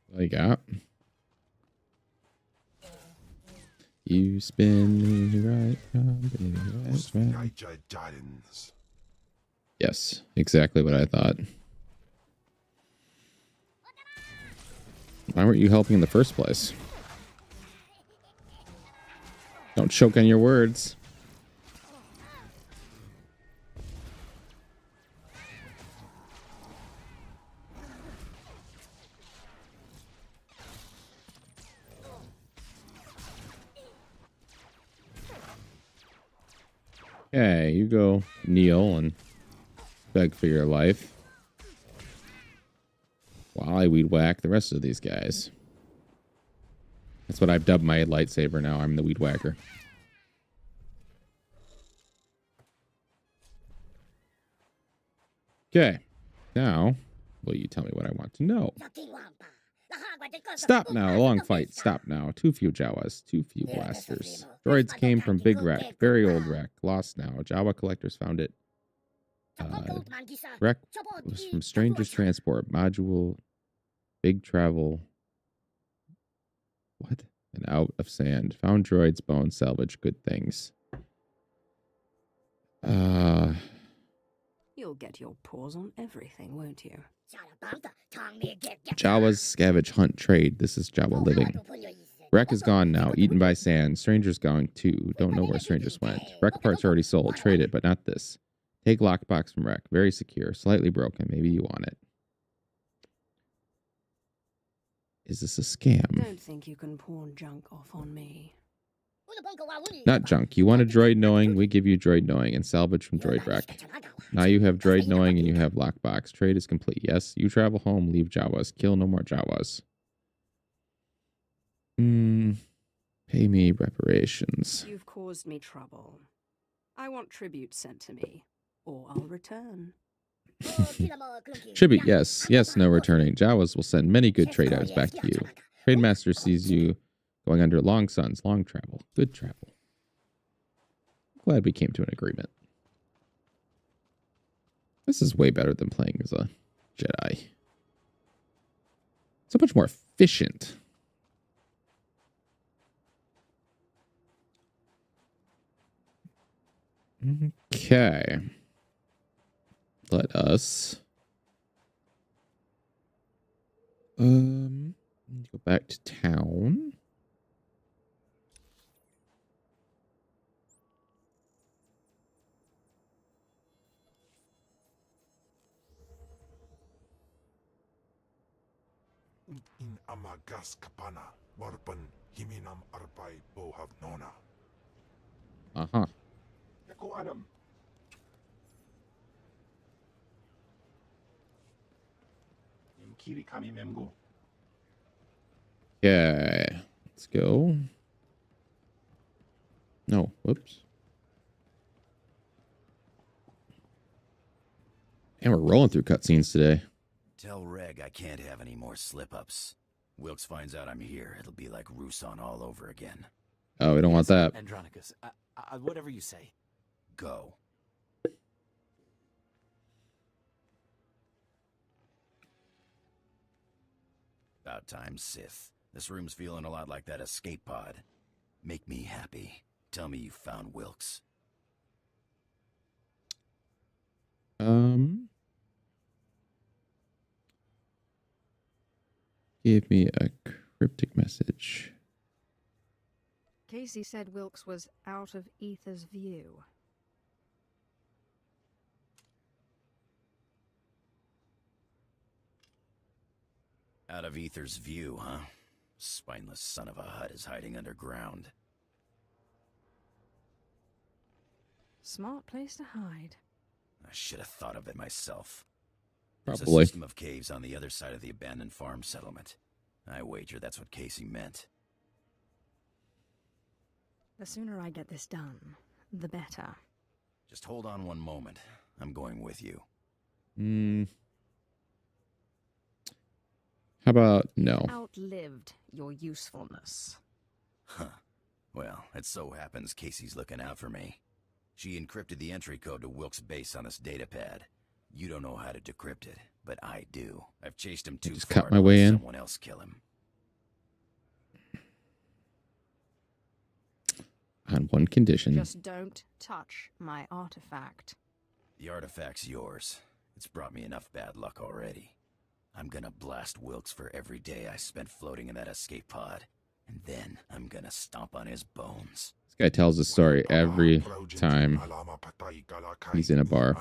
What you got? You spin me right round, Yes, exactly what I thought. Why weren't you helping in the first place? Don't choke on your words. Okay, you go kneel and beg for your life while I weed whack the rest of these guys. That's what I've dubbed my lightsaber now. I'm the weed whacker. Okay, now will you tell me what I want to know? Stop now, long fight. Stop now. Too few Jawas, too few blasters. Droids came from Big Wreck, very old wreck, lost now. Jawa collectors found it. Wreck was from Stranger's Transport, module, big travel. What? And out of sand. Found droids, bones, salvage, good things. You'll get your paws on everything, won't you? Jawas scavenge, hunt, trade. This is Jawa living. Wreck is gone now, eaten by sand. Stranger's gone too. Don't know where strangers went. Wreck parts already sold. Trade it, but not this. Take lockbox from Wreck. Very secure. Slightly broken. Maybe you want it. Is this a scam? Don't think you can pawn junk off on me. Not junk. You want a droid knowing, we give you droid knowing and salvage from droid wreck. Now you have droid knowing and you have lockbox. Trade is complete. Yes, you travel home, leave Jawas. Kill no more Jawas. Pay me reparations. You've caused me trouble. I want tribute sent to me, or I'll return. Tribute, yes. Yes, no returning. Jawas will send many good trade items back to you. Trademaster sees you going under long suns, long travel, good travel. Glad we came to an agreement. This is way better than playing as a Jedi. So much more efficient. Okay. Let us go back to town. In Amagas Kapana, Warpan Himinam Arpai Bohav Nona. Uh-huh. Yako Adam. Kiri Kami Memgo. Okay. Let's go. No, whoops. And we're rolling through cutscenes today. Tell Reg I can't have any more slip-ups. Wilkes finds out I'm here, it'll be like Rusan all over again. Oh, we don't want that. Andronicus, whatever you say. Go. About time, Sith. This room's feeling a lot like that escape pod. Make me happy. Tell me you found Wilkes. Give me a cryptic message. Casey said Wilkes was out of Ether's view. Out of Ether's view, huh? Spineless son of a Hutt is hiding underground. Smart place to hide. I should have thought of it myself. There's a Probably. system of caves on the other side of the abandoned farm settlement. I wager that's what Casey meant. The sooner I get this done, the better. Just hold on one moment. I'm going with you. How about no? Outlived your usefulness. Huh. Well, it so happens Casey's looking out for me. She encrypted the entry code to Wilkes' base on this datapad. You don't know how to decrypt it, but I do. I've chased him too just far cut my to way let in. someone else kill him. On one condition. Just don't touch my artifact. The artifact's yours. It's brought me enough bad luck already. I'm gonna blast Wilkes for every day I spent floating in that escape pod. And then I'm gonna stomp on his bones. This guy tells a story every time he's in a bar.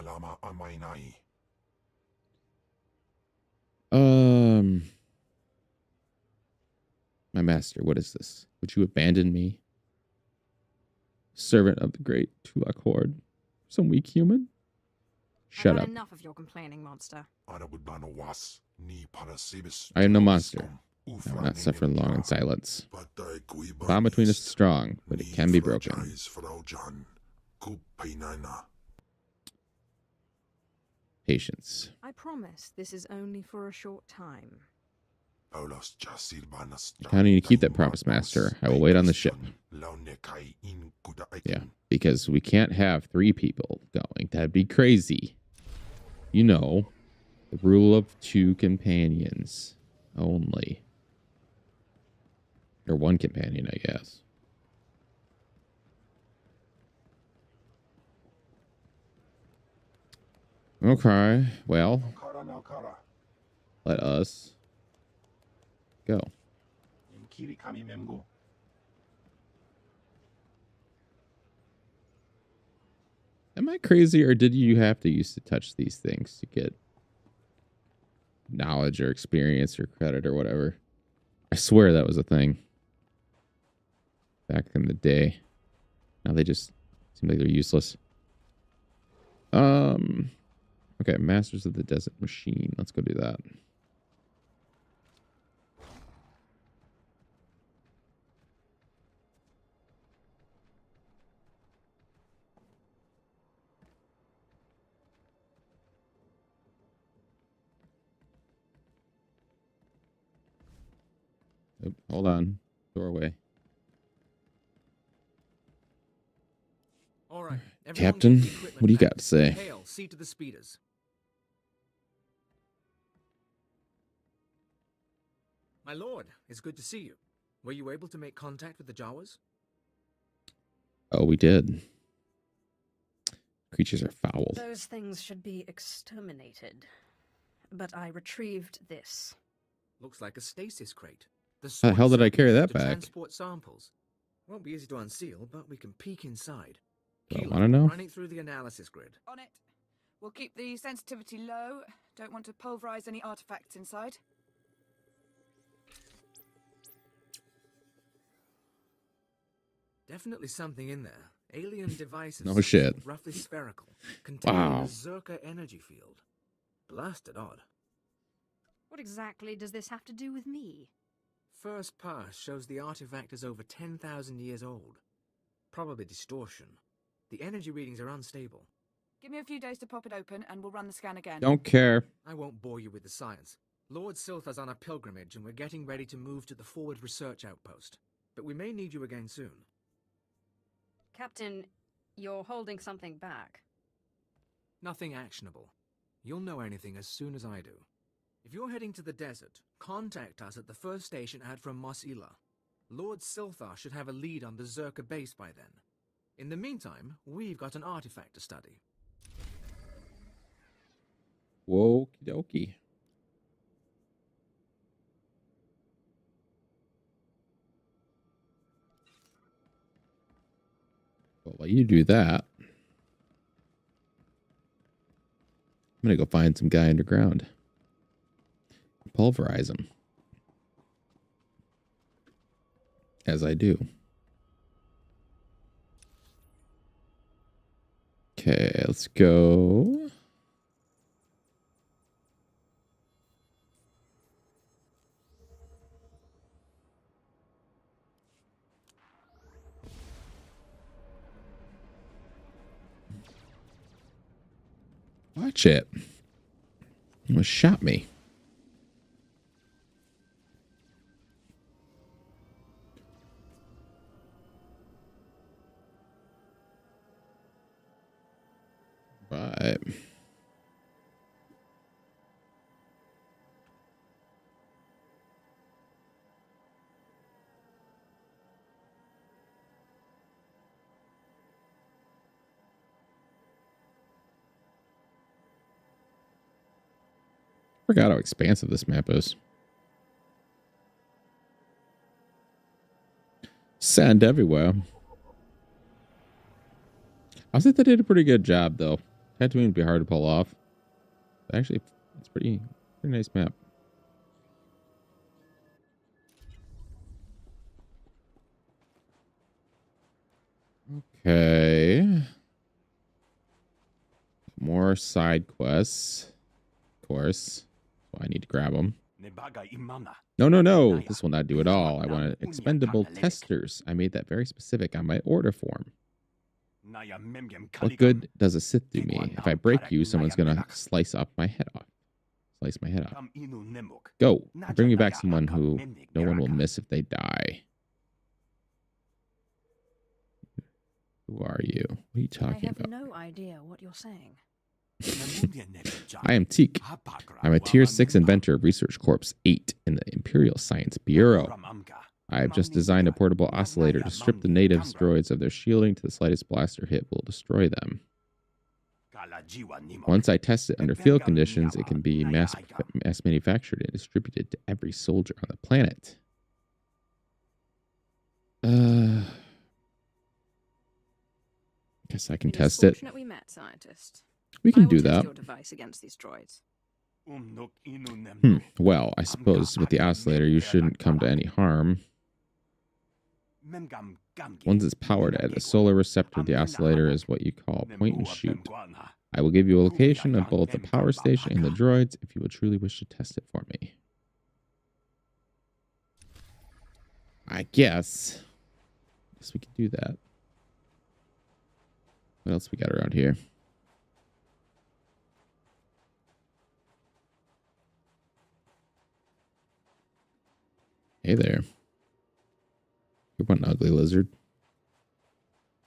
My master, what is this? Would you abandon me? Servant of the great Tulak Horde. Some weak human? Shut I've up. had enough of your complaining, monster. I am no monster. I will not suffer long in silence. The bond between us is strong, but it can be broken. Patience. I promise this is only for a short time. I kind of need to keep that promise, Master. I will wait on the ship. Yeah, because we can't have 3 people going. That'd be crazy. You know, the rule of 2 companions only. Or 1 companion, I guess. Okay, well, let us go. Am I crazy, or did you have to used to touch these things to get knowledge or experience or credit or whatever? I swear that was a thing back in the day. Now they just seem like they're useless. Okay, Masters of the Desert Machine. Let's go do that. Oop, hold on. Doorway. All right, everyone Captain, get the equipment what do you got packed. to say? Hale, see to the speeders. My lord, it's good to see you. Were you able to make contact with the Jawas? Oh, we did. Creatures are foul. Those things should be exterminated. But I retrieved this. Looks like a stasis crate. How the hell did I carry that to back? Transport samples. Won't be easy to unseal, but we can peek inside. I Keeler, want to know. Running through the analysis grid. On it. We'll keep the sensitivity low. Don't want to pulverize any artifacts inside. Definitely something in there. Alien devices. No shit. Roughly spherical. Containing Wow. a Zerka energy field. Blasted odd. What exactly does this have to do with me? First pass shows the artifact is over 10,000 years old. Probably distortion. The energy readings are unstable. Give me a few days to pop it open and we'll run the scan again. Don't care. I won't bore you with the science. Lord Silthar's on a pilgrimage and we're getting ready to move to the forward research outpost. But we may need you again soon. Captain, you're holding something back. Nothing actionable. You'll know anything as soon as I do. If you're heading to the desert, contact us at the first station out from Mos Ila. Lord Silthar should have a lead on the Zerka base by then. In the meantime, we've got an artifact to study. Whoa, dokie. Well, while you do that, I'm going to go find some guy underground. Pulverize him. As I do. Okay, let's go. Watch it. It almost shot me. But forgot how expansive this map is. Sand everywhere. I think they did a pretty good job, though. Tatooine would be hard to pull off. But actually, it's pretty nice map. Okay. More side quests. Of course. So I need to grab them. No. This will not do at all. I wanted expendable testers. I made that very specific on my order form. What good does a Sith do me? If I break you, someone's going to slice my head off. Slice my head off. Go. Bring me back someone who no one will miss if they die. Who are you? What are you talking about? I have no idea what you're saying. I am Teak. I'm a Tier 6 inventor of Research Corps 8 in the Imperial Science Bureau. I have just designed a portable oscillator to strip the native droids of their shielding to the slightest blaster hit will destroy them. Once I test it under field conditions, it can be mass manufactured and distributed to every soldier on the planet. Guess I can test it. We met, scientist. We can do that. Your device against these droids. Well, I suppose with the oscillator, you shouldn't come to any harm. Once it's powered at a solar receptor, the oscillator is what you call point and shoot. I will give you a location of both the power station and the droids if you would truly wish to test it for me. I guess we can do that. What else we got around here? Hey there. You're one ugly lizard.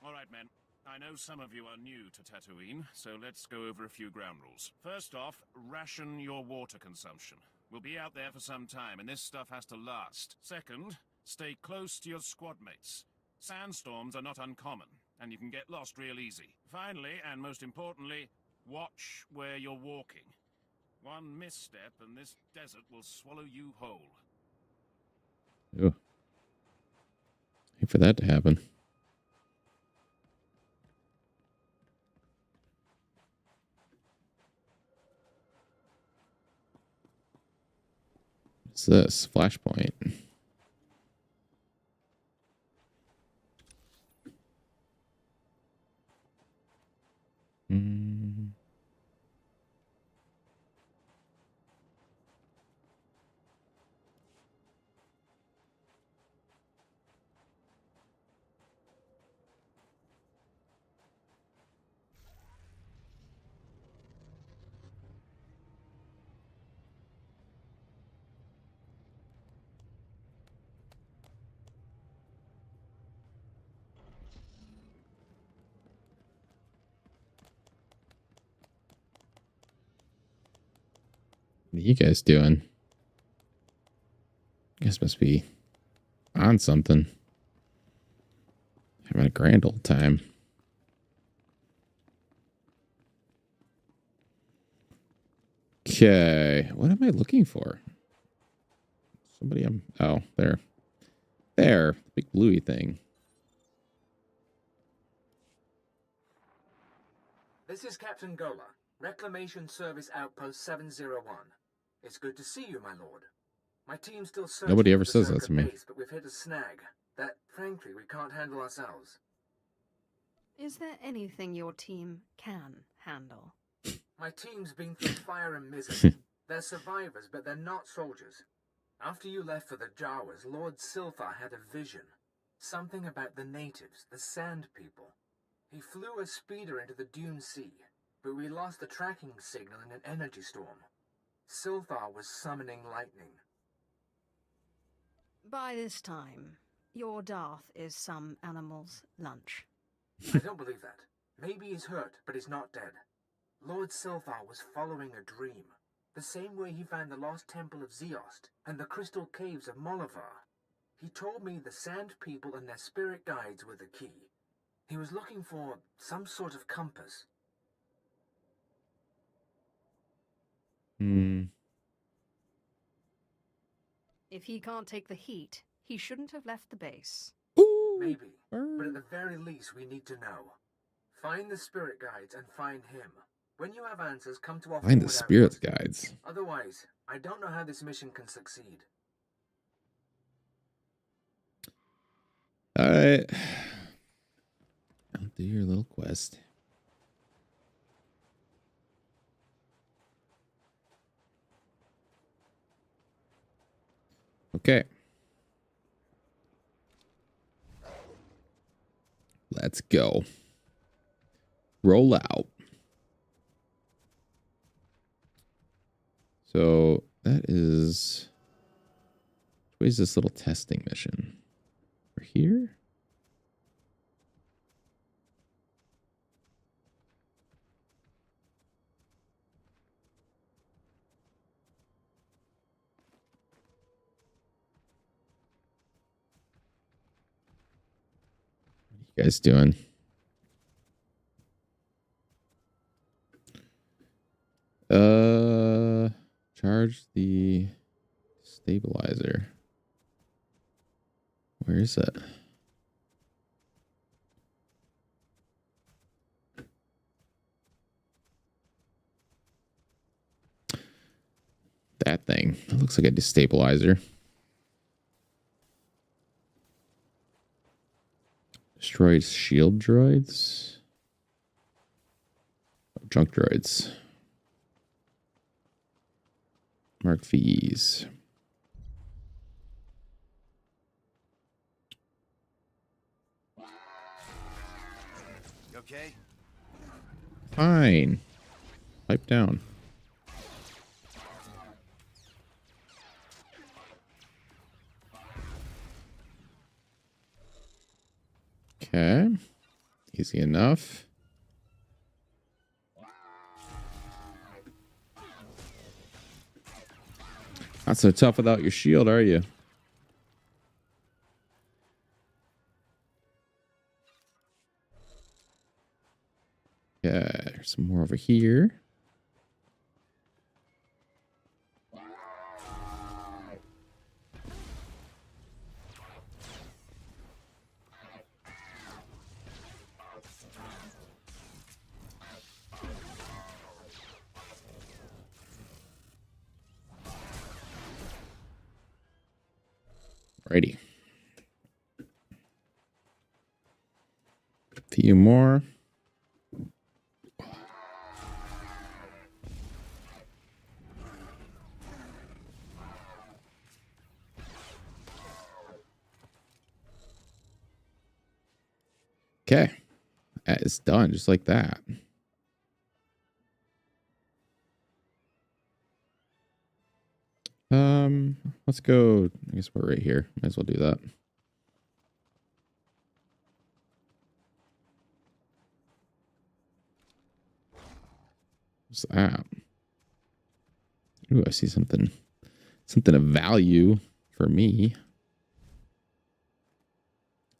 All right, men. I know some of you are new to Tatooine, so let's go over a few ground rules. First off, ration your water consumption. We'll be out there for some time, and this stuff has to last. Second, stay close to your squad mates. Sandstorms are not uncommon, and you can get lost real easy. Finally, and most importantly, watch where you're walking. One misstep, and this desert will swallow you whole. Ooh. Wait for that to happen. What's this? Flashpoint. What are you guys doing? You guys must be on something. Having a grand old time. Okay, what am I looking for? Somebody oh, there. There, the big bluey thing. This is Captain Gola, Reclamation Service Outpost 701. It's good to see you, my lord. My team's still searching. Nobody ever for the says that Circa to me. base, but we've hit a snag that, frankly, we can't handle ourselves. Is there anything your team can handle? My team's been through fire and misery. They're survivors, but they're not soldiers. After you left for the Jawas, Lord SWTOR had a vision. Something about the natives, the Sand People. He flew a speeder into the Dune Sea, but we lost the tracking signal in an energy storm. SWTOR was summoning lightning. By this time, your Darth is some animal's lunch. I don't believe that. Maybe he's hurt, but he's not dead. Lord SWTOR was following a dream, the same way he found the lost temple of Zeost and the crystal caves of Molivar. He told me the Sand People and their spirit guides were the key. He was looking for some sort of compass. If he can't take the heat, he shouldn't have left the base. Maybe, but at the very least we need to know. Find the spirit guides and find him. When you have answers, come to our Find the forward spirit outpost. guides. Otherwise, I don't know how this mission can succeed. Alright. I'll do your little quest. Okay. Let's go. Roll out. So that is... What is this little testing mission? We're here? What are you guys doing? Charge the stabilizer. Where is it? That thing. That looks like a destabilizer. Destroyed shield droids. Oh, junk droids. Mark fees. You okay? Fine. Pipe down. Okay. Easy enough. Not so tough without your shield, are you? Yeah, there's some more over here. Righty. A few more. Okay. That is done just like that. Let's go. I guess we're right here. Might as well do that. What's that? Ooh, I see something. Something of value for me.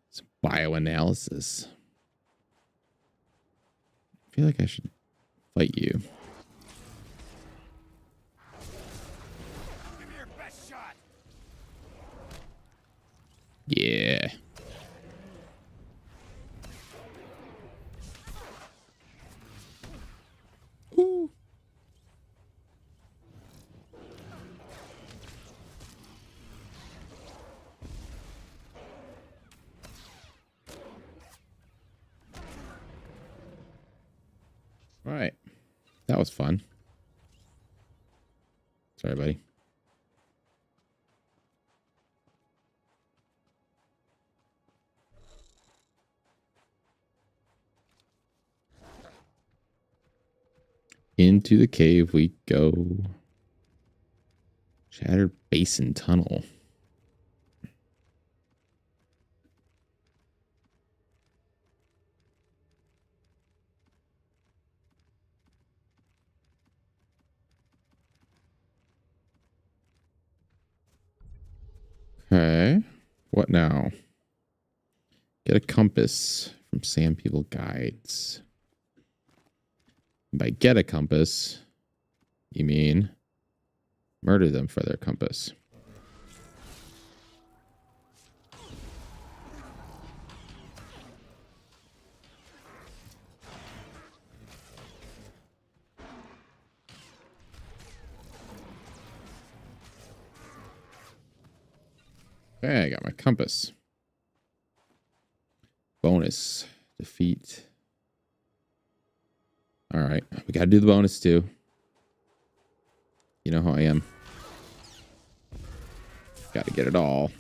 It's bioanalysis. I feel like I should fight you. Give me your best shot. Yeah. Ooh. All right. That was fun. Sorry, buddy. Into the cave we go. Shattered Basin Tunnel. Okay. What now? Get a compass from Sand People Guides. By get a compass, you mean murder them for their compass. Okay, I got my compass. Bonus. Defeat. All right. We got to do the bonus too. You know how I am. Got to get it all.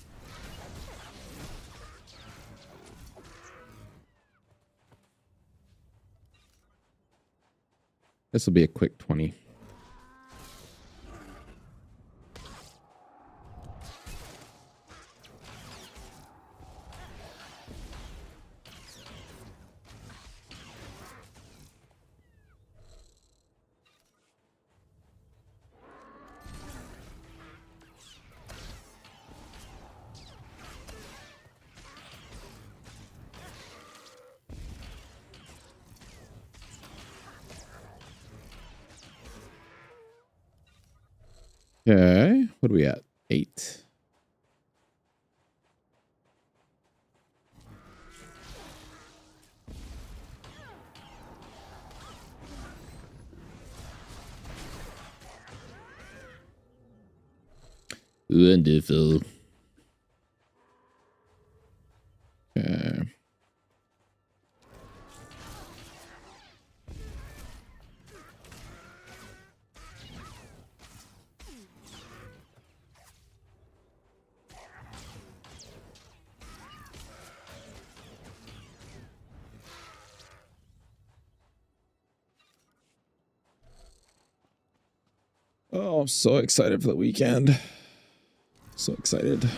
This will be a quick 20. Okay, what are we at? 8. Wonderful. Okay. Oh, I'm so excited for the weekend. So excited.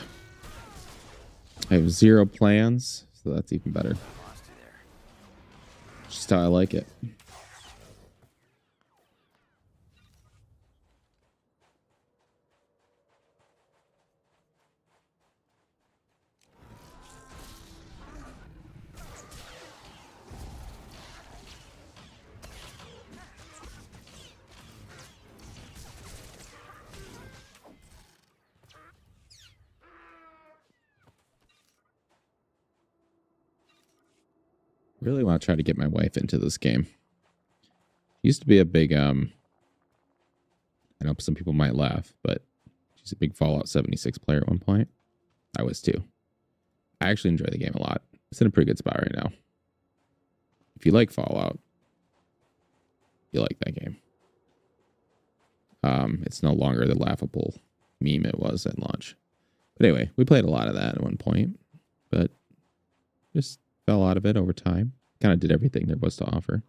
I have 0 plans, so that's even better. Just how I like it. Really want to try to get my wife into this game. Used to be a big I know some people might laugh, but she's a big Fallout 76 player at one point. I was too. I actually enjoy the game a lot. It's in a pretty good spot right now. If you like Fallout, you like that game. It's no longer the laughable meme it was at launch. But anyway, we played a lot of that at one point, but just fell out of it over time. Kind of did everything there was to offer.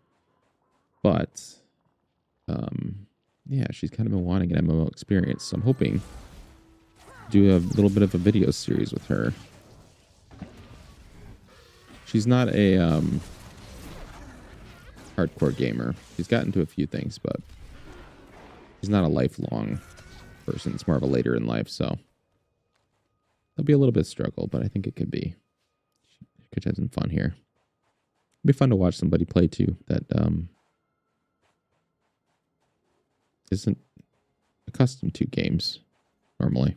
But yeah, she's kind of been wanting an MMO experience, so I'm hoping to do a little bit of a video series with her. She's not a hardcore gamer. She's gotten to a few things, but she's not a lifelong person. It's more of a later in life, so there'll be a little bit of struggle, but I think it could be. She could have some fun here. It'd be fun to watch somebody play too that isn't accustomed to games normally.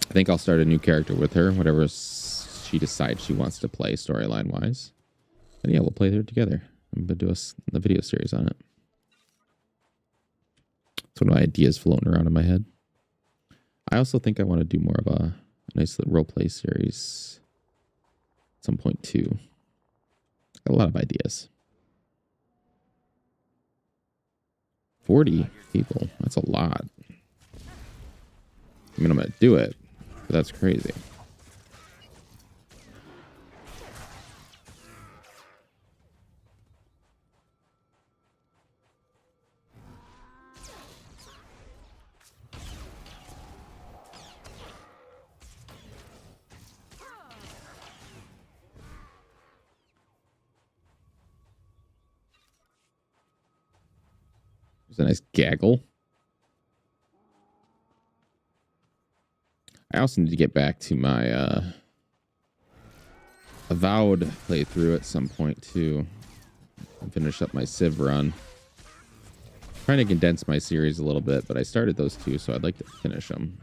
I think I'll start a new character with her, whatever she decides she wants to play storyline wise. And yeah, we'll play there together. I'm going to do a video series on it. It's one of my ideas floating around in my head. I also think I want to do more of a nice little roleplay series some point too. Got a lot of ideas. 40 people. That's a lot. I mean, I'm going to do it, but that's crazy. There's a nice gaggle. I also need to get back to my Avowed playthrough at some point too. And finish up my Civ run. Trying to condense my series a little bit, but I started those two, so I'd like to finish them.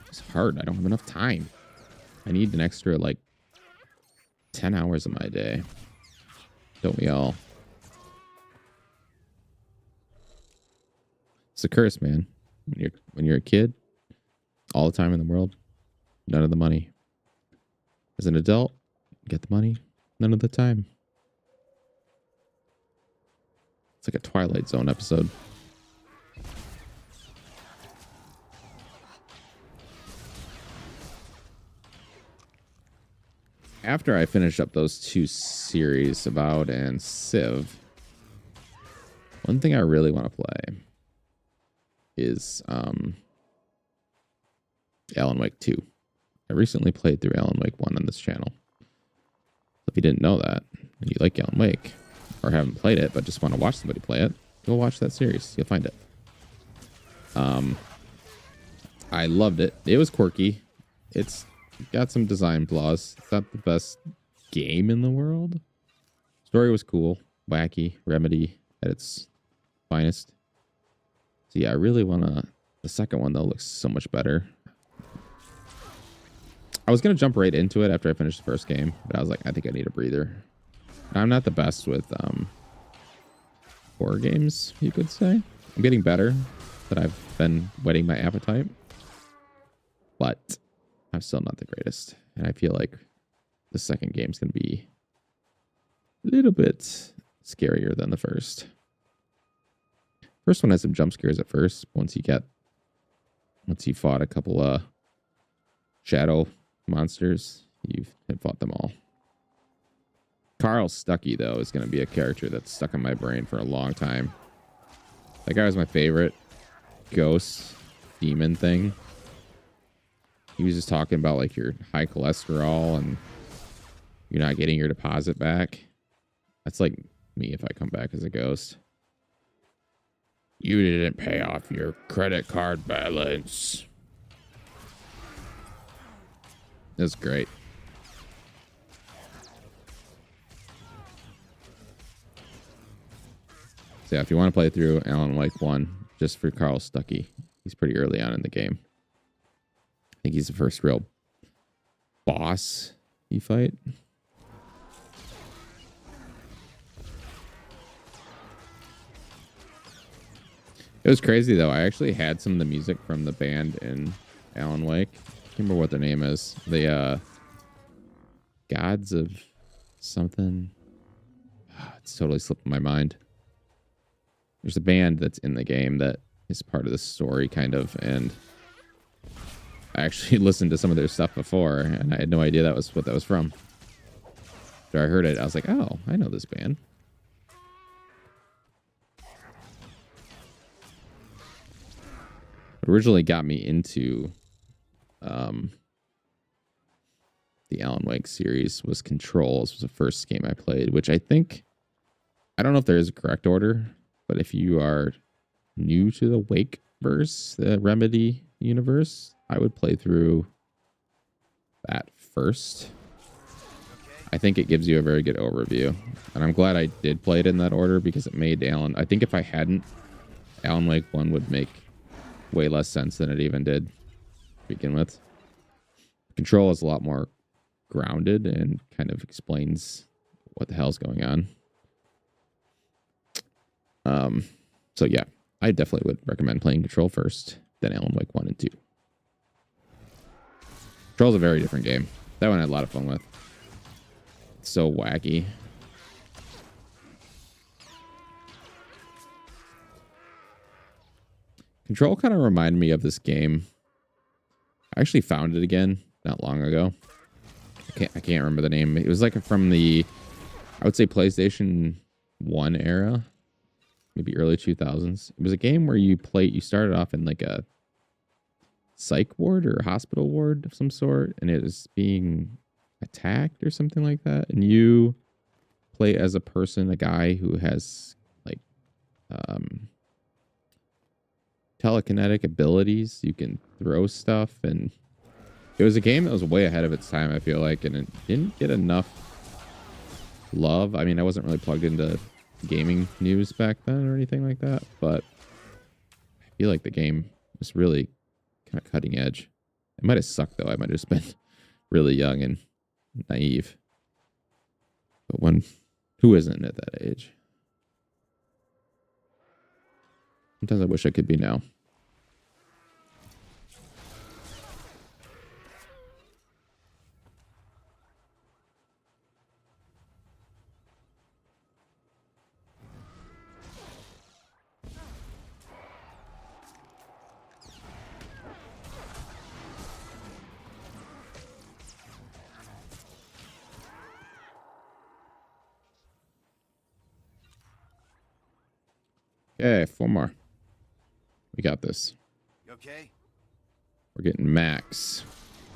It's hard. I don't have enough time. I need an extra like 10 hours of my day. Don't we all? It's a curse, man. When you're a kid, all the time in the world, none of the money. As an adult, get the money, none of the time. It's like a Twilight Zone episode. After I finish up those two series, Avowed and Civ, one thing I really want to play is Alan Wake 2. I recently played through Alan Wake 1 on this channel. If you didn't know that, and you like Alan Wake, or haven't played it, but just want to watch somebody play it, go watch that series. You'll find it. I loved it. It was quirky. It's got some design flaws. It's not the best game in the world. Story was cool. Wacky. Remedy at its finest. So yeah, I really want to... The second one, though, looks so much better. I was going to jump right into it after I finished the first game, but I was like, I think I need a breather. I'm not the best with horror games, you could say. I'm getting better, but I've been whetting my appetite. But I'm still not the greatest. And I feel like the second game's going to be a little bit scarier than the first. First one has some jump scares at first. Once you fought a couple shadow monsters, you've fought them all. Carl Stuckey, though, is going to be a character that's stuck in my brain for a long time. That guy was my favorite ghost demon thing. He was just talking about like your high cholesterol and you're not getting your deposit back. That's like me if I come back as a ghost. You didn't pay off your credit card balance. That's great. So yeah, if you want to play through Alan Wake 1, just for Carl Stuckey, he's pretty early on in the game. I think he's the first real boss you fight. It was crazy, though. I actually had some of the music from the band in Alan Wake. I can't remember what their name is. The Gods of something. It's totally slipped my mind. There's a band that's in the game that is part of the story, kind of, and I actually listened to some of their stuff before, and I had no idea that was what that was from. After I heard it, I was like, oh, I know this band. What originally got me into the Alan Wake series was Control. This was the first game I played, which I think, I don't know if there is a correct order, but if you are new to the Wake verse, the Remedy universe, I would play through that first. I think it gives you a very good overview. And I'm glad I did play it in that order because it made Alan... I think if I hadn't, Alan Wake 1 would make way less sense than it even did to begin with. Control is a lot more grounded and kind of explains what the hell's going on. So yeah, I definitely would recommend playing Control first, then Alan Wake 1 and 2. Control's a very different game. That one I had a lot of fun with. It's so wacky. Control kind of reminded me of this game. I actually found it again not long ago. I can't remember the name. It was like from the, I would say, PlayStation 1 era, maybe early 2000s. It was a game where you started off in like a psych ward or a hospital ward of some sort, and it was being attacked or something like that. And you play as a person, a guy who has like telekinetic abilities. You can throw stuff, and it was a game that was way ahead of its time, I feel like, and it didn't get enough love. I mean, I wasn't really plugged into gaming news back then or anything like that, but I feel like the game was really kind of cutting edge. It might have sucked, though. I might have just been really young and naive. But who isn't at that age? Sometimes I wish I could be now. Okay, 4 more. We got this. You okay? We're getting max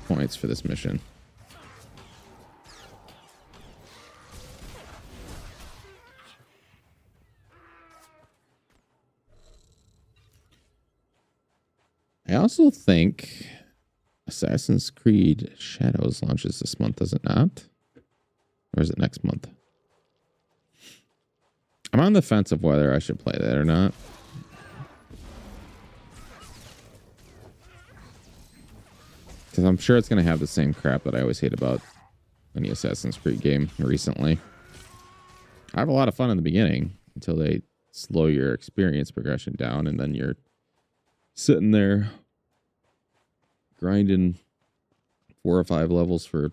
points for this mission. I also think Assassin's Creed Shadows launches this month, does it not? Or is it next month? I'm on the fence of whether I should play that or not. Because I'm sure it's going to have the same crap that I always hate about any Assassin's Creed game recently. I have a lot of fun in the beginning until they slow your experience progression down, and then you're sitting there grinding 4 or 5 levels for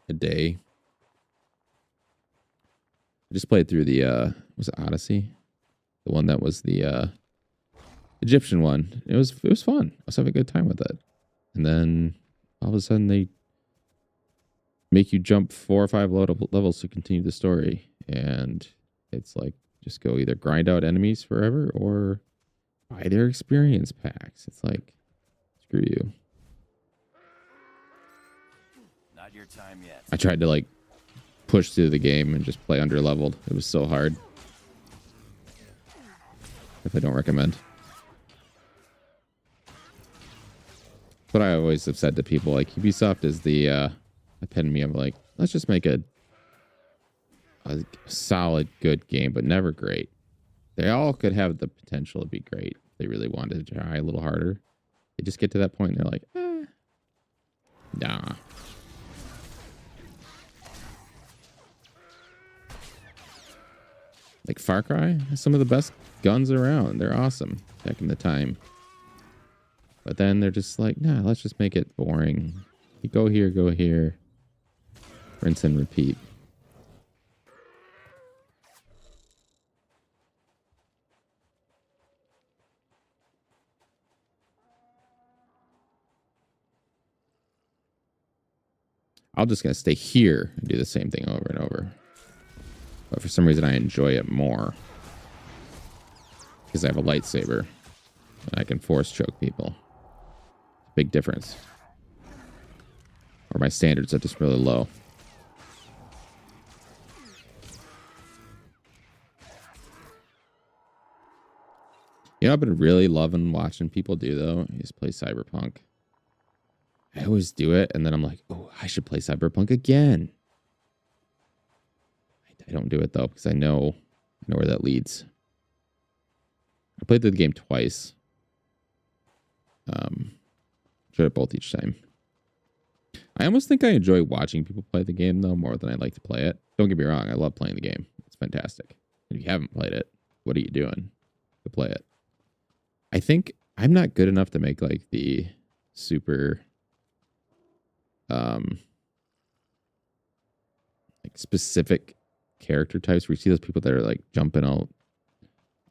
a day. I just played through the was it Odyssey? The one that was the Egyptian one. It was fun. I was having a good time with it. And then all of a sudden they make you jump 4 or 5 levels to continue the story. And it's like, just go either grind out enemies forever or buy their experience packs. It's like, screw you. Not your time yet. I tried to like push through the game and just play under leveled. It was so hard. If I don't recommend. But I always have said to people, like, Ubisoft is the epitome of like, let's just make a solid, good game, but never great. They all could have the potential to be great if they really wanted to try a little harder. They just get to that point and they're like, nah. Like Far Cry has some of the best guns around. They're awesome back in the time. But then they're just like, nah, let's just make it boring. You go here, rinse and repeat. I'm just going to stay here and do the same thing over and over. But for some reason, I enjoy it more. Because I have a lightsaber. And I can force choke people. Big difference. Or my standards are just really low. You know, I've been really loving watching people do, though, is play Cyberpunk. I always do it, and then I'm like, oh, I should play Cyberpunk again. I don't do it, though, because I know where that leads. I played the game twice. Tried it both each time. I almost think I enjoy watching people play the game, though, more than I like to play it. Don't get me wrong, I love playing the game. It's fantastic. If you haven't played it, what are you doing to play it? I think I'm not good enough to make, like, the super like specific character types where you see those people that are like jumping all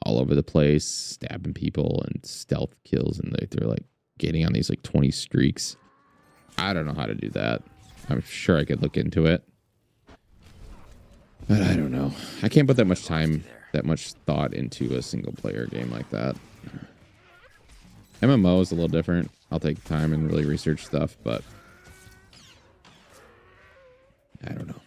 over the place, stabbing people and stealth kills, and they're like getting on these like 20 streaks. I don't know how to do that. I'm sure I could look into it, but I don't know. I can't put that much time, that much thought into a single player game like that. MMO is a little different. I'll take time and really research stuff, but I don't know.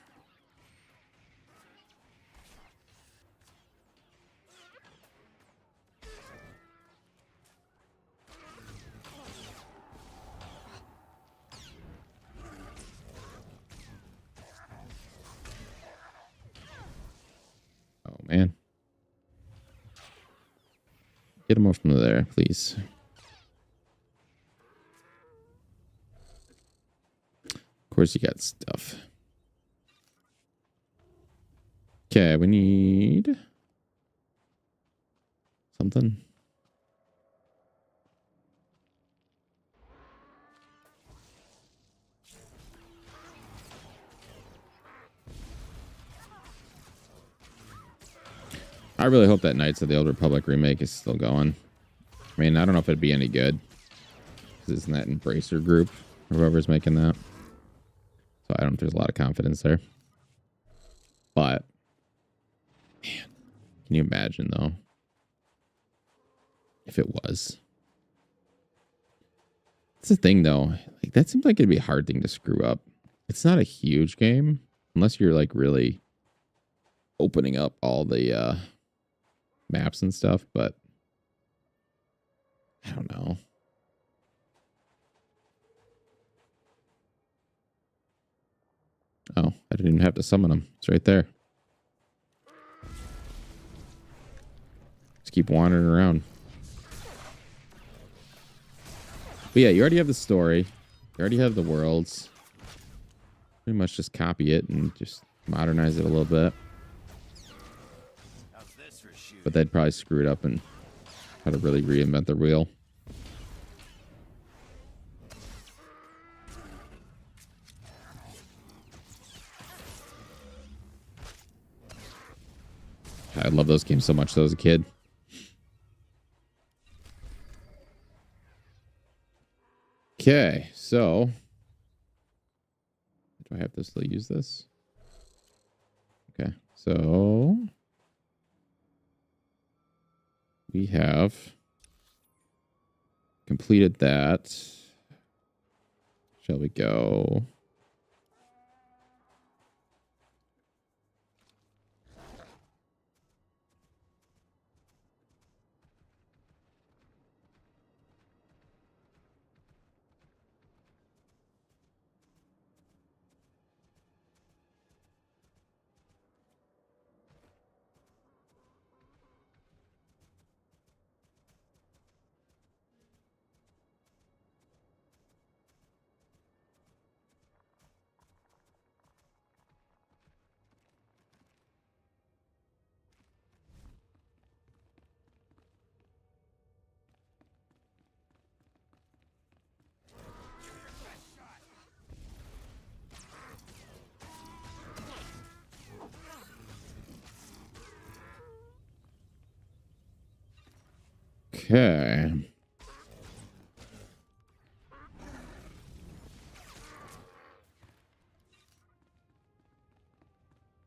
Oh, man. Get him off from there, please. Of course, you got stuff. Okay, we need something. I really hope that Knights of the Old Republic remake is still going. I mean, I don't know if it'd be any good. Because isn't that Embracer Group or whoever's making that? So I don't know if there's a lot of confidence there. But, man, can you imagine, though? If it was. That's the thing, though. Like, that seems like it'd be a hard thing to screw up. It's not a huge game. Unless you're, like, really opening up all the maps and stuff. But, I don't know. Oh, I didn't even have to summon them. It's right there. Just keep wandering around. But yeah, you already have the story. You already have the worlds. Pretty much just copy it and just modernize it a little bit. But they'd probably screw it up and try to really reinvent the wheel. I love those games so much though as a kid. Okay, so do I have to still use this? Okay, so we have completed that. Shall we go? Okay.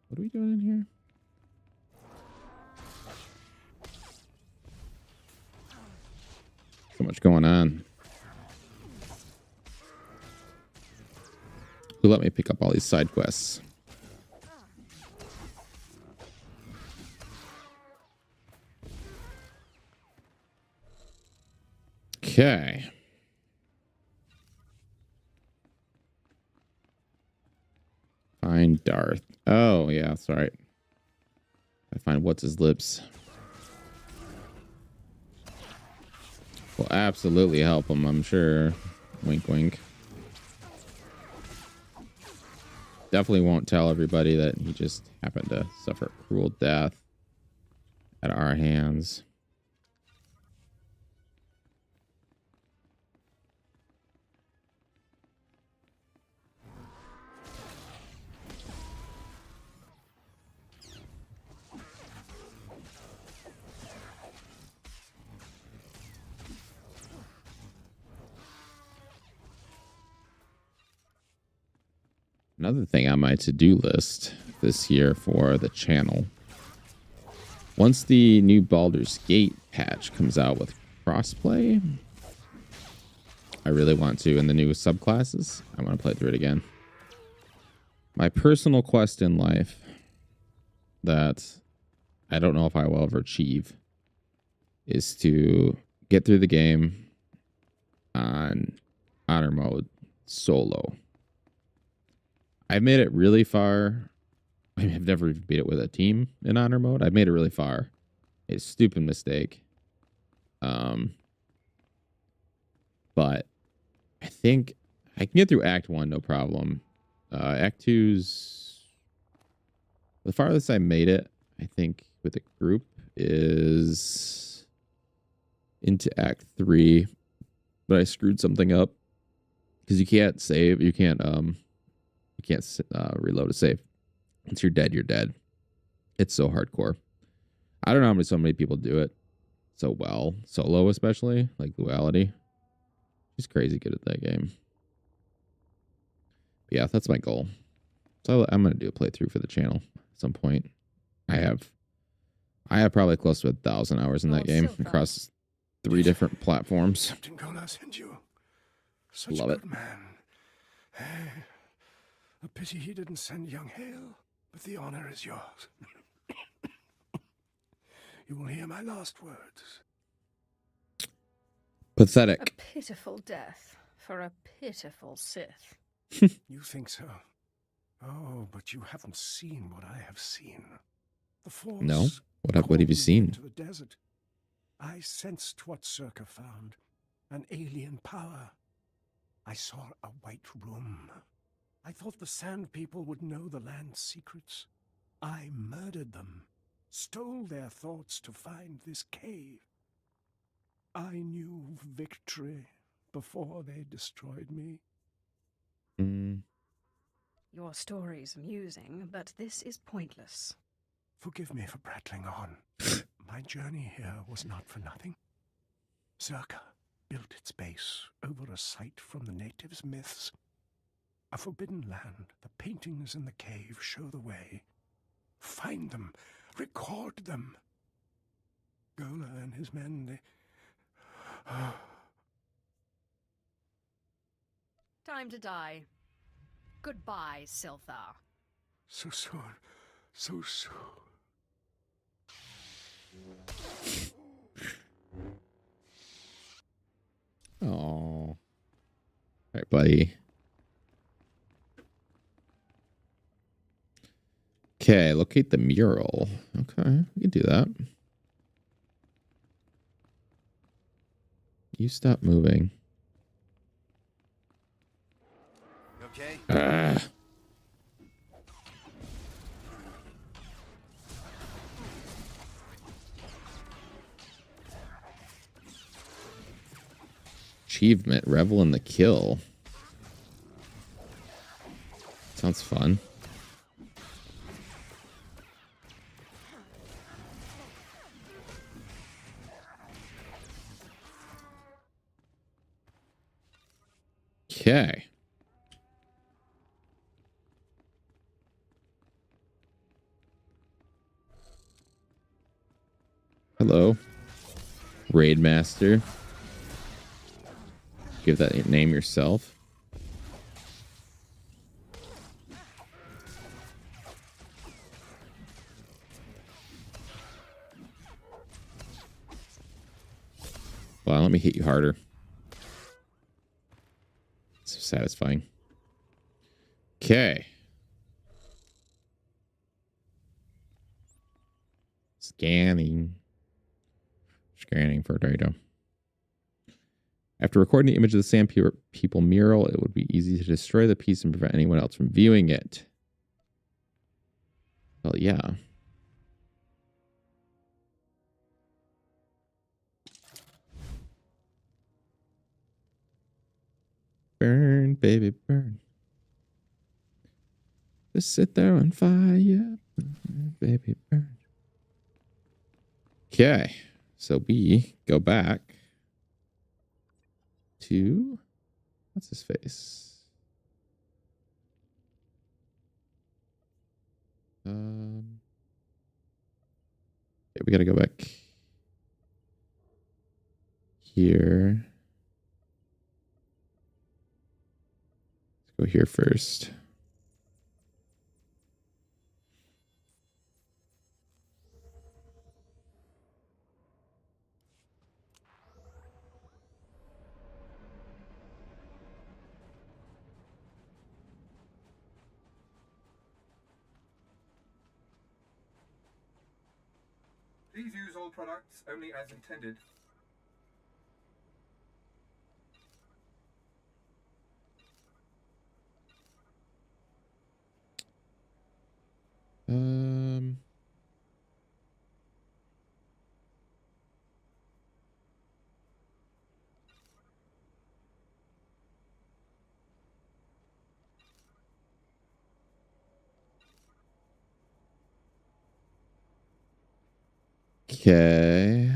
What are we doing in here? So much going on. Who let me pick up all these side quests? Okay. Find Darth. Oh, yeah, that's right. I find what's his lips. Will absolutely help him, I'm sure. Wink, wink. Definitely won't tell everybody that he just happened to suffer a cruel death at our hands. Another thing on my to-do list this year for the channel. Once the new Baldur's Gate patch comes out with crossplay, I really want to, in the new subclasses, I want to play through it again. My personal quest in life that I don't know if I will ever achieve is to get through the game on honor mode solo. I've made it really far. I mean, I've never beat it with a team in honor mode. I've made it really far. A stupid mistake. But I think I can get through Act 1, no problem. Act 2's the farthest I made it, I think, with a group is into Act 3. But I screwed something up because you can't save. You can't reload a save. Once you're dead, you're dead. It's so hardcore. I don't know how so many people do it so well. Solo, especially. Like Duality. She's crazy good at that game. But yeah, that's my goal. So I'm going to do a playthrough for the channel at some point. I have probably close to 1,000 hours in that game across 3 different platforms. Captain Gola sent you. Such Love a it. good man. A pity he didn't send young Hale, but the honor is yours. You will hear my last words. Pathetic. A pitiful death for a pitiful Sith. You think so? Oh, but you haven't seen what I have seen. The Force. No? What have you called me seen? into the desert. I sensed what Circa found. An alien power. I saw a white room. I thought the Sand People would know the land's secrets. I murdered them. Stole their thoughts to find this cave. I knew victory before they destroyed me. Your story's amusing, but this is pointless. Forgive me for prattling on. My journey here was not for nothing. Circa built its base over a site from the natives' myths. A forbidden land. The paintings in the cave show the way. Find them. Record them. Gola and his men, they... Time to die. Goodbye, SWTOR. So soon. So soon. Oh. All right, buddy. Okay, locate the mural. Okay, we can do that. You stop moving. Okay? Achievement, revel in the kill. Sounds fun. Okay. Hello, Raid Master. Give that name yourself. Well, let me hit you harder. So satisfying. Okay. Scanning for data. After recording the image of the Sand People mural, it would be easy to destroy the piece and prevent anyone else from viewing it. Well, yeah. Burn, baby, burn. Just sit there on fire, baby, burn. Okay, so we go back to, what's his face? Okay, we gotta go back here. Let's go here first. Please use all products only as intended. Okay.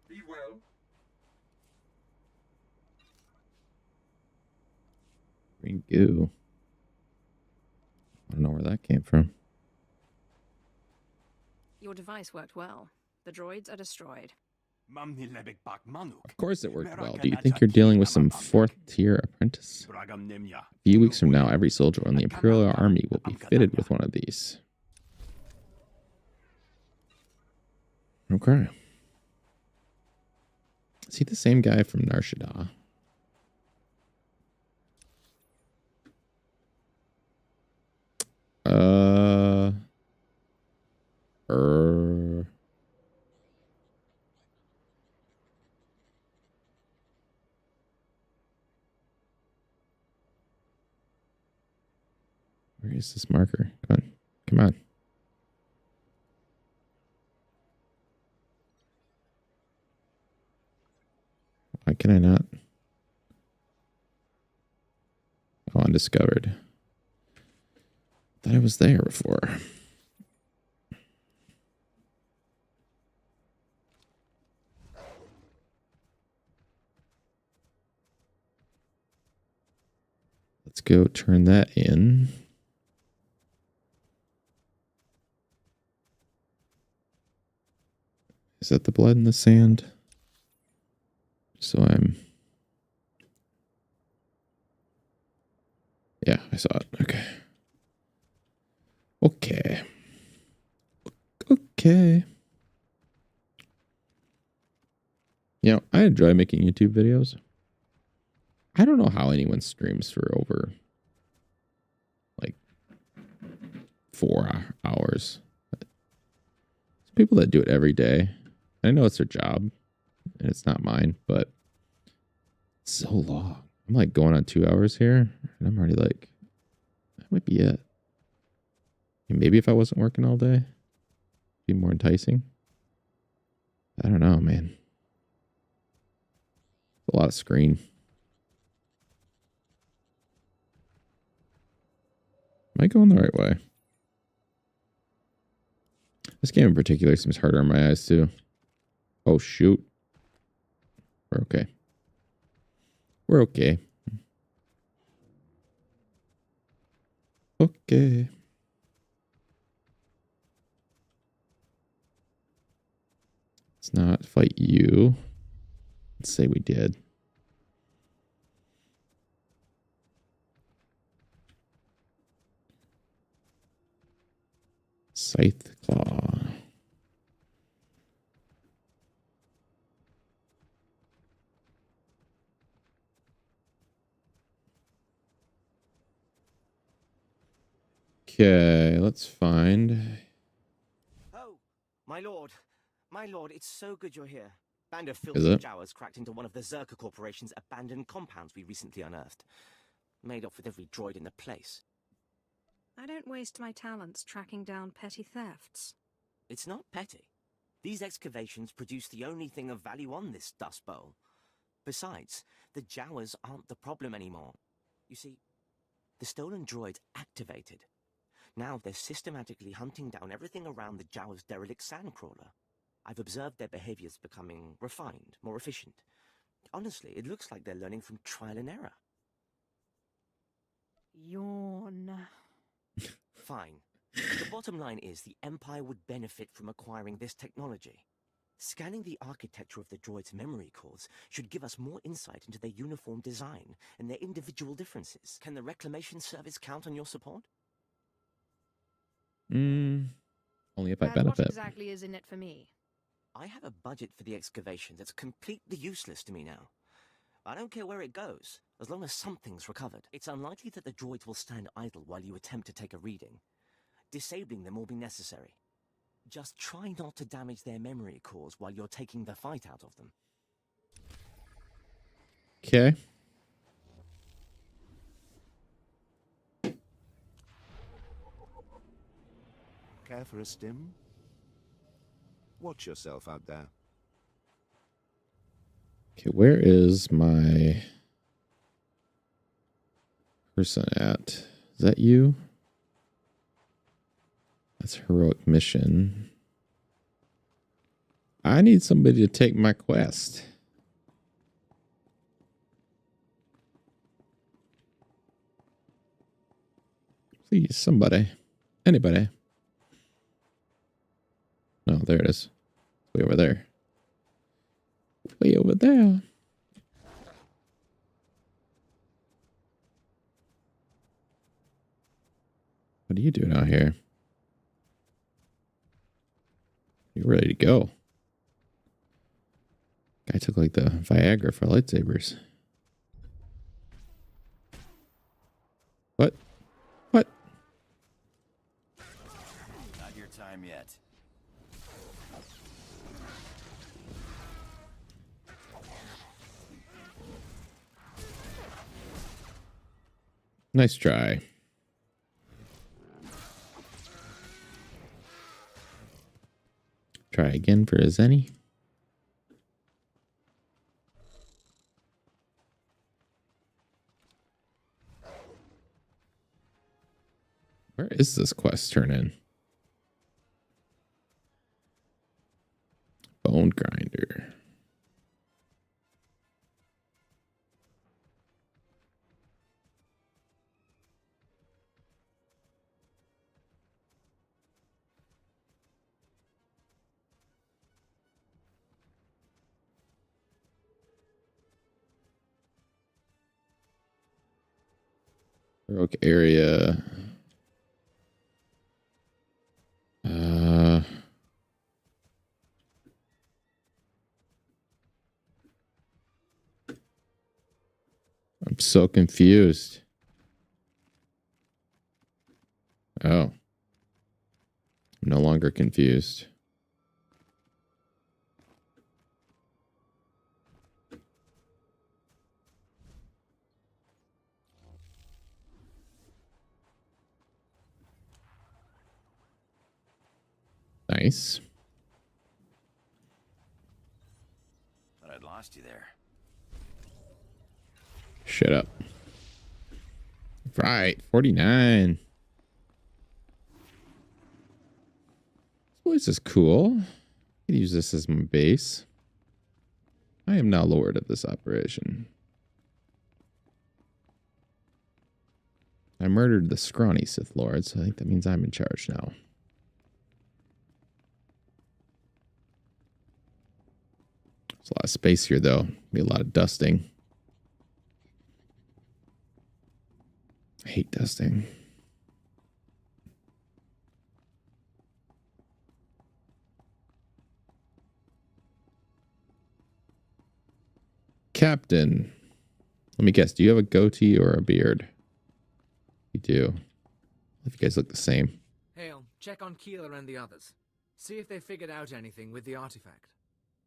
Be well. Green goo. I don't know where that came from. Your device worked well. The droids are destroyed. Of course it worked well. Do you think you're dealing with some 4th-tier apprentice? A few weeks from now, every soldier in the Imperial Army will be fitted with one of these. Okay. Is he the same guy from Nar Shaddaa? Where is this marker? Come on. Come on. Why can I not? Oh, undiscovered. Thought I was there before. Let's go turn that in. Is that the blood in the sand? So yeah, I saw it. Okay. Okay. Okay. You know, I enjoy making YouTube videos. I don't know how anyone streams for over like 4 hours. There's people that do it every day. I know it's their job and it's not mine, but it's so long. I'm like going on 2 hours here and I'm already like, that might be it. And maybe if I wasn't working all day, it'd be more enticing. I don't know, man. It's a lot of screen. Am I going the right way? This game in particular seems harder on my eyes too. Oh shoot. We're okay. We're okay. Okay. Let's not fight you. Let's say we did. Scythe Claw. Okay, let's find. Oh, my lord. My lord, it's so good you're here. Band of Is filthy it? Jawas cracked into one of the Zerka Corporation's abandoned compounds we recently unearthed. Made off with every droid in the place. I don't waste my talents tracking down petty thefts. It's not petty. These excavations produce the only thing of value on this Dust Bowl. Besides, the Jawas aren't the problem anymore. You see, the stolen droids activated. Now they're systematically hunting down everything around the Jawa's derelict sandcrawler. I've observed their behaviors becoming refined, more efficient. Honestly, it looks like they're learning from trial and error. Yawn. Fine. The bottom line is the Empire would benefit from acquiring this technology. Scanning the architecture of the droids' memory cores should give us more insight into their uniform design and their individual differences. Can the Reclamation Service count on your support? Only if I And benefit. what exactly is in it for me? I have a budget for the excavation that's completely useless to me now. I don't care where it goes, as long as something's recovered. It's unlikely that the droids will stand idle while you attempt to take a reading. Disabling them will be necessary. Just try not to damage their memory cores while you're taking the fight out of them. Okay. Care for a stim? Watch yourself out there. Okay, where is my person at? Is that you? That's heroic mission. I need somebody to take my quest. Please, somebody. Anybody. No, there it is. Way over there. Way over there. What are you doing out here? You're ready to go. Guy took like the Viagra for lightsabers. What? What? Not your time yet. Nice try. Try again for a Zenny. Where is this quest turn in? Bone grinder. Heroic area. I'm so confused. Oh. I'm no longer confused. Nice. Thought I'd lost you there. Shut up. Right, 49. This place is cool. I could use this as my base. I am now lord of this operation. I murdered the scrawny Sith Lord, so I think that means I'm in charge now. There's a lot of space here, though. Be a lot of dusting. I hate dusting. Captain, let me guess. Do you have a goatee or a beard? You do. If you guys look the same. Hale, check on Keeler and the others. See if they figured out anything with the artifact.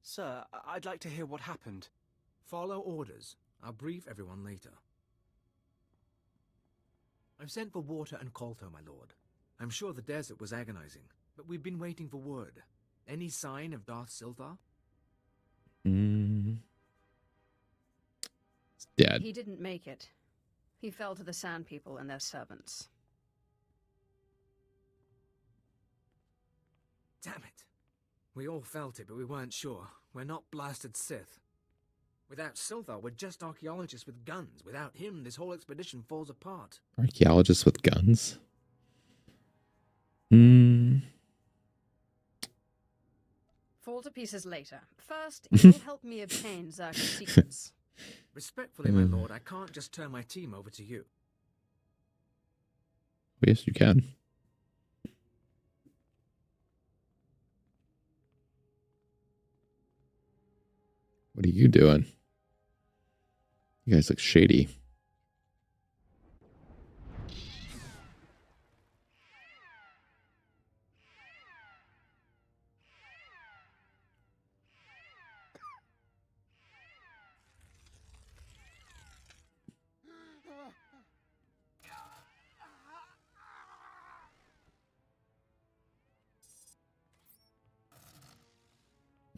Sir, I'd like to hear what happened. Follow orders. I'll brief everyone later. I've sent for water and Kolto, my lord. I'm sure the desert was agonizing, but we've been waiting for word. Any sign of Darth Silthar? It's dead. He didn't make it. He fell to the Sand People and their servants. Damn it. We all felt it, but we weren't sure. We're not blasted Sith. Without Silthar, we're just archaeologists with guns. Without him, this whole expedition falls apart. Archaeologists with guns? Fall to pieces later. First, you'll help me obtain Zerka's secrets. Respectfully, my lord, I can't just turn my team over to you. Yes, you can. What are you doing? You guys look shady.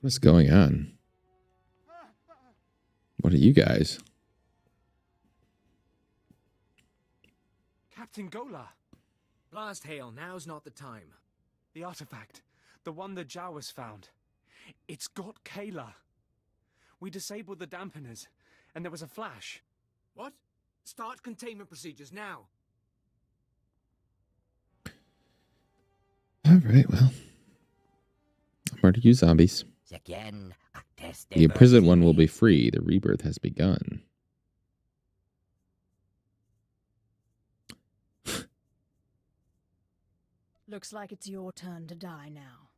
What's going on? What are you guys? Captain Gola! Blast hail, now's not the time. The artifact. The one the Jawas found. It's got Kayla. We disabled the dampeners, and there was a flash. What? Start containment procedures now. Alright, well. Murder you zombies. The imprisoned one will be free. The rebirth has begun. Looks like it's your turn to die now.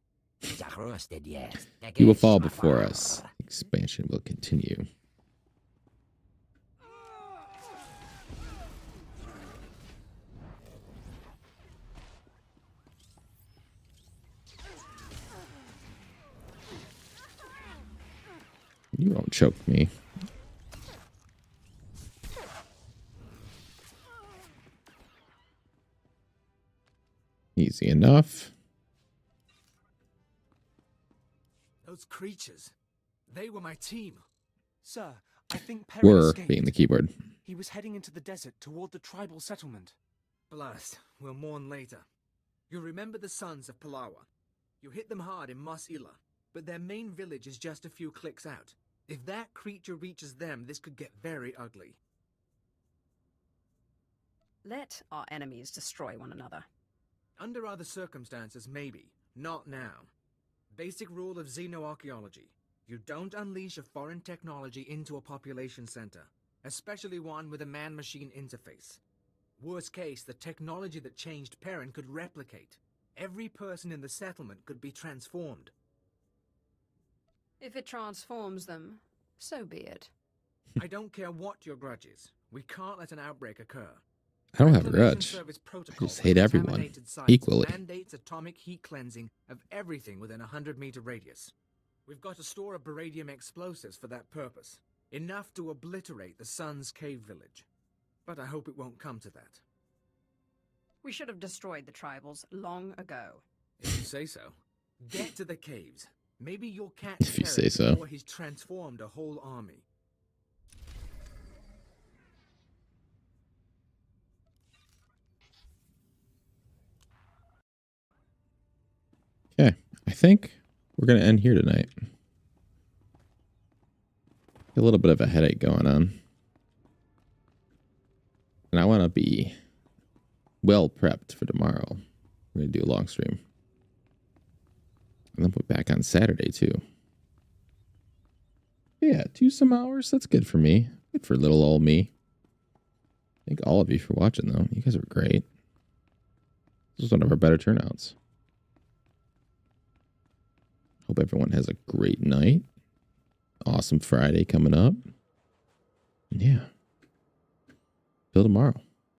He will fall before us. Expansion will continue. You won't choke me. Easy enough. Those creatures. They were my team. Sir, I think Perrin Were escaped. being the keyword. He was heading into the desert toward the tribal settlement. Blast. We'll mourn later. You remember the sons of Palawa. You hit them hard in Mos Ila, but their main village is just a few clicks out. If that creature reaches them, this could get very ugly. Let our enemies destroy one another. Under other circumstances, maybe. Not now. Basic rule of xenoarchaeology. You don't unleash a foreign technology into a population center, especially one with a man-machine interface. Worst case, the technology that changed Perrin could replicate. Every person in the settlement could be transformed. If it transforms them, so be it. I don't care what your grudge is. We can't let an outbreak occur. I don't have a Reclamation grudge. Service I protocol just for hate everyone contaminated sites equally. mandates atomic heat cleansing of everything within a 100-meter radius. We've got to store up baradium explosives for that purpose. Enough to obliterate the Sun's cave village. But I hope it won't come to that. We should have destroyed the tribals long ago. If you say so. Get to the caves. Maybe you'll catch If you say so. before he's transformed a whole army. Okay, I think we're going to end here tonight. A little bit of a headache going on. And I want to be well prepped for tomorrow. We're going to do a long stream. And then put back on Saturday too. Yeah, 2 some hours. That's good for me. Good for little old me. Thank all of you for watching though. You guys are great. This was one of our better turnouts. Hope everyone has a great night. Awesome Friday coming up. And yeah. Till tomorrow.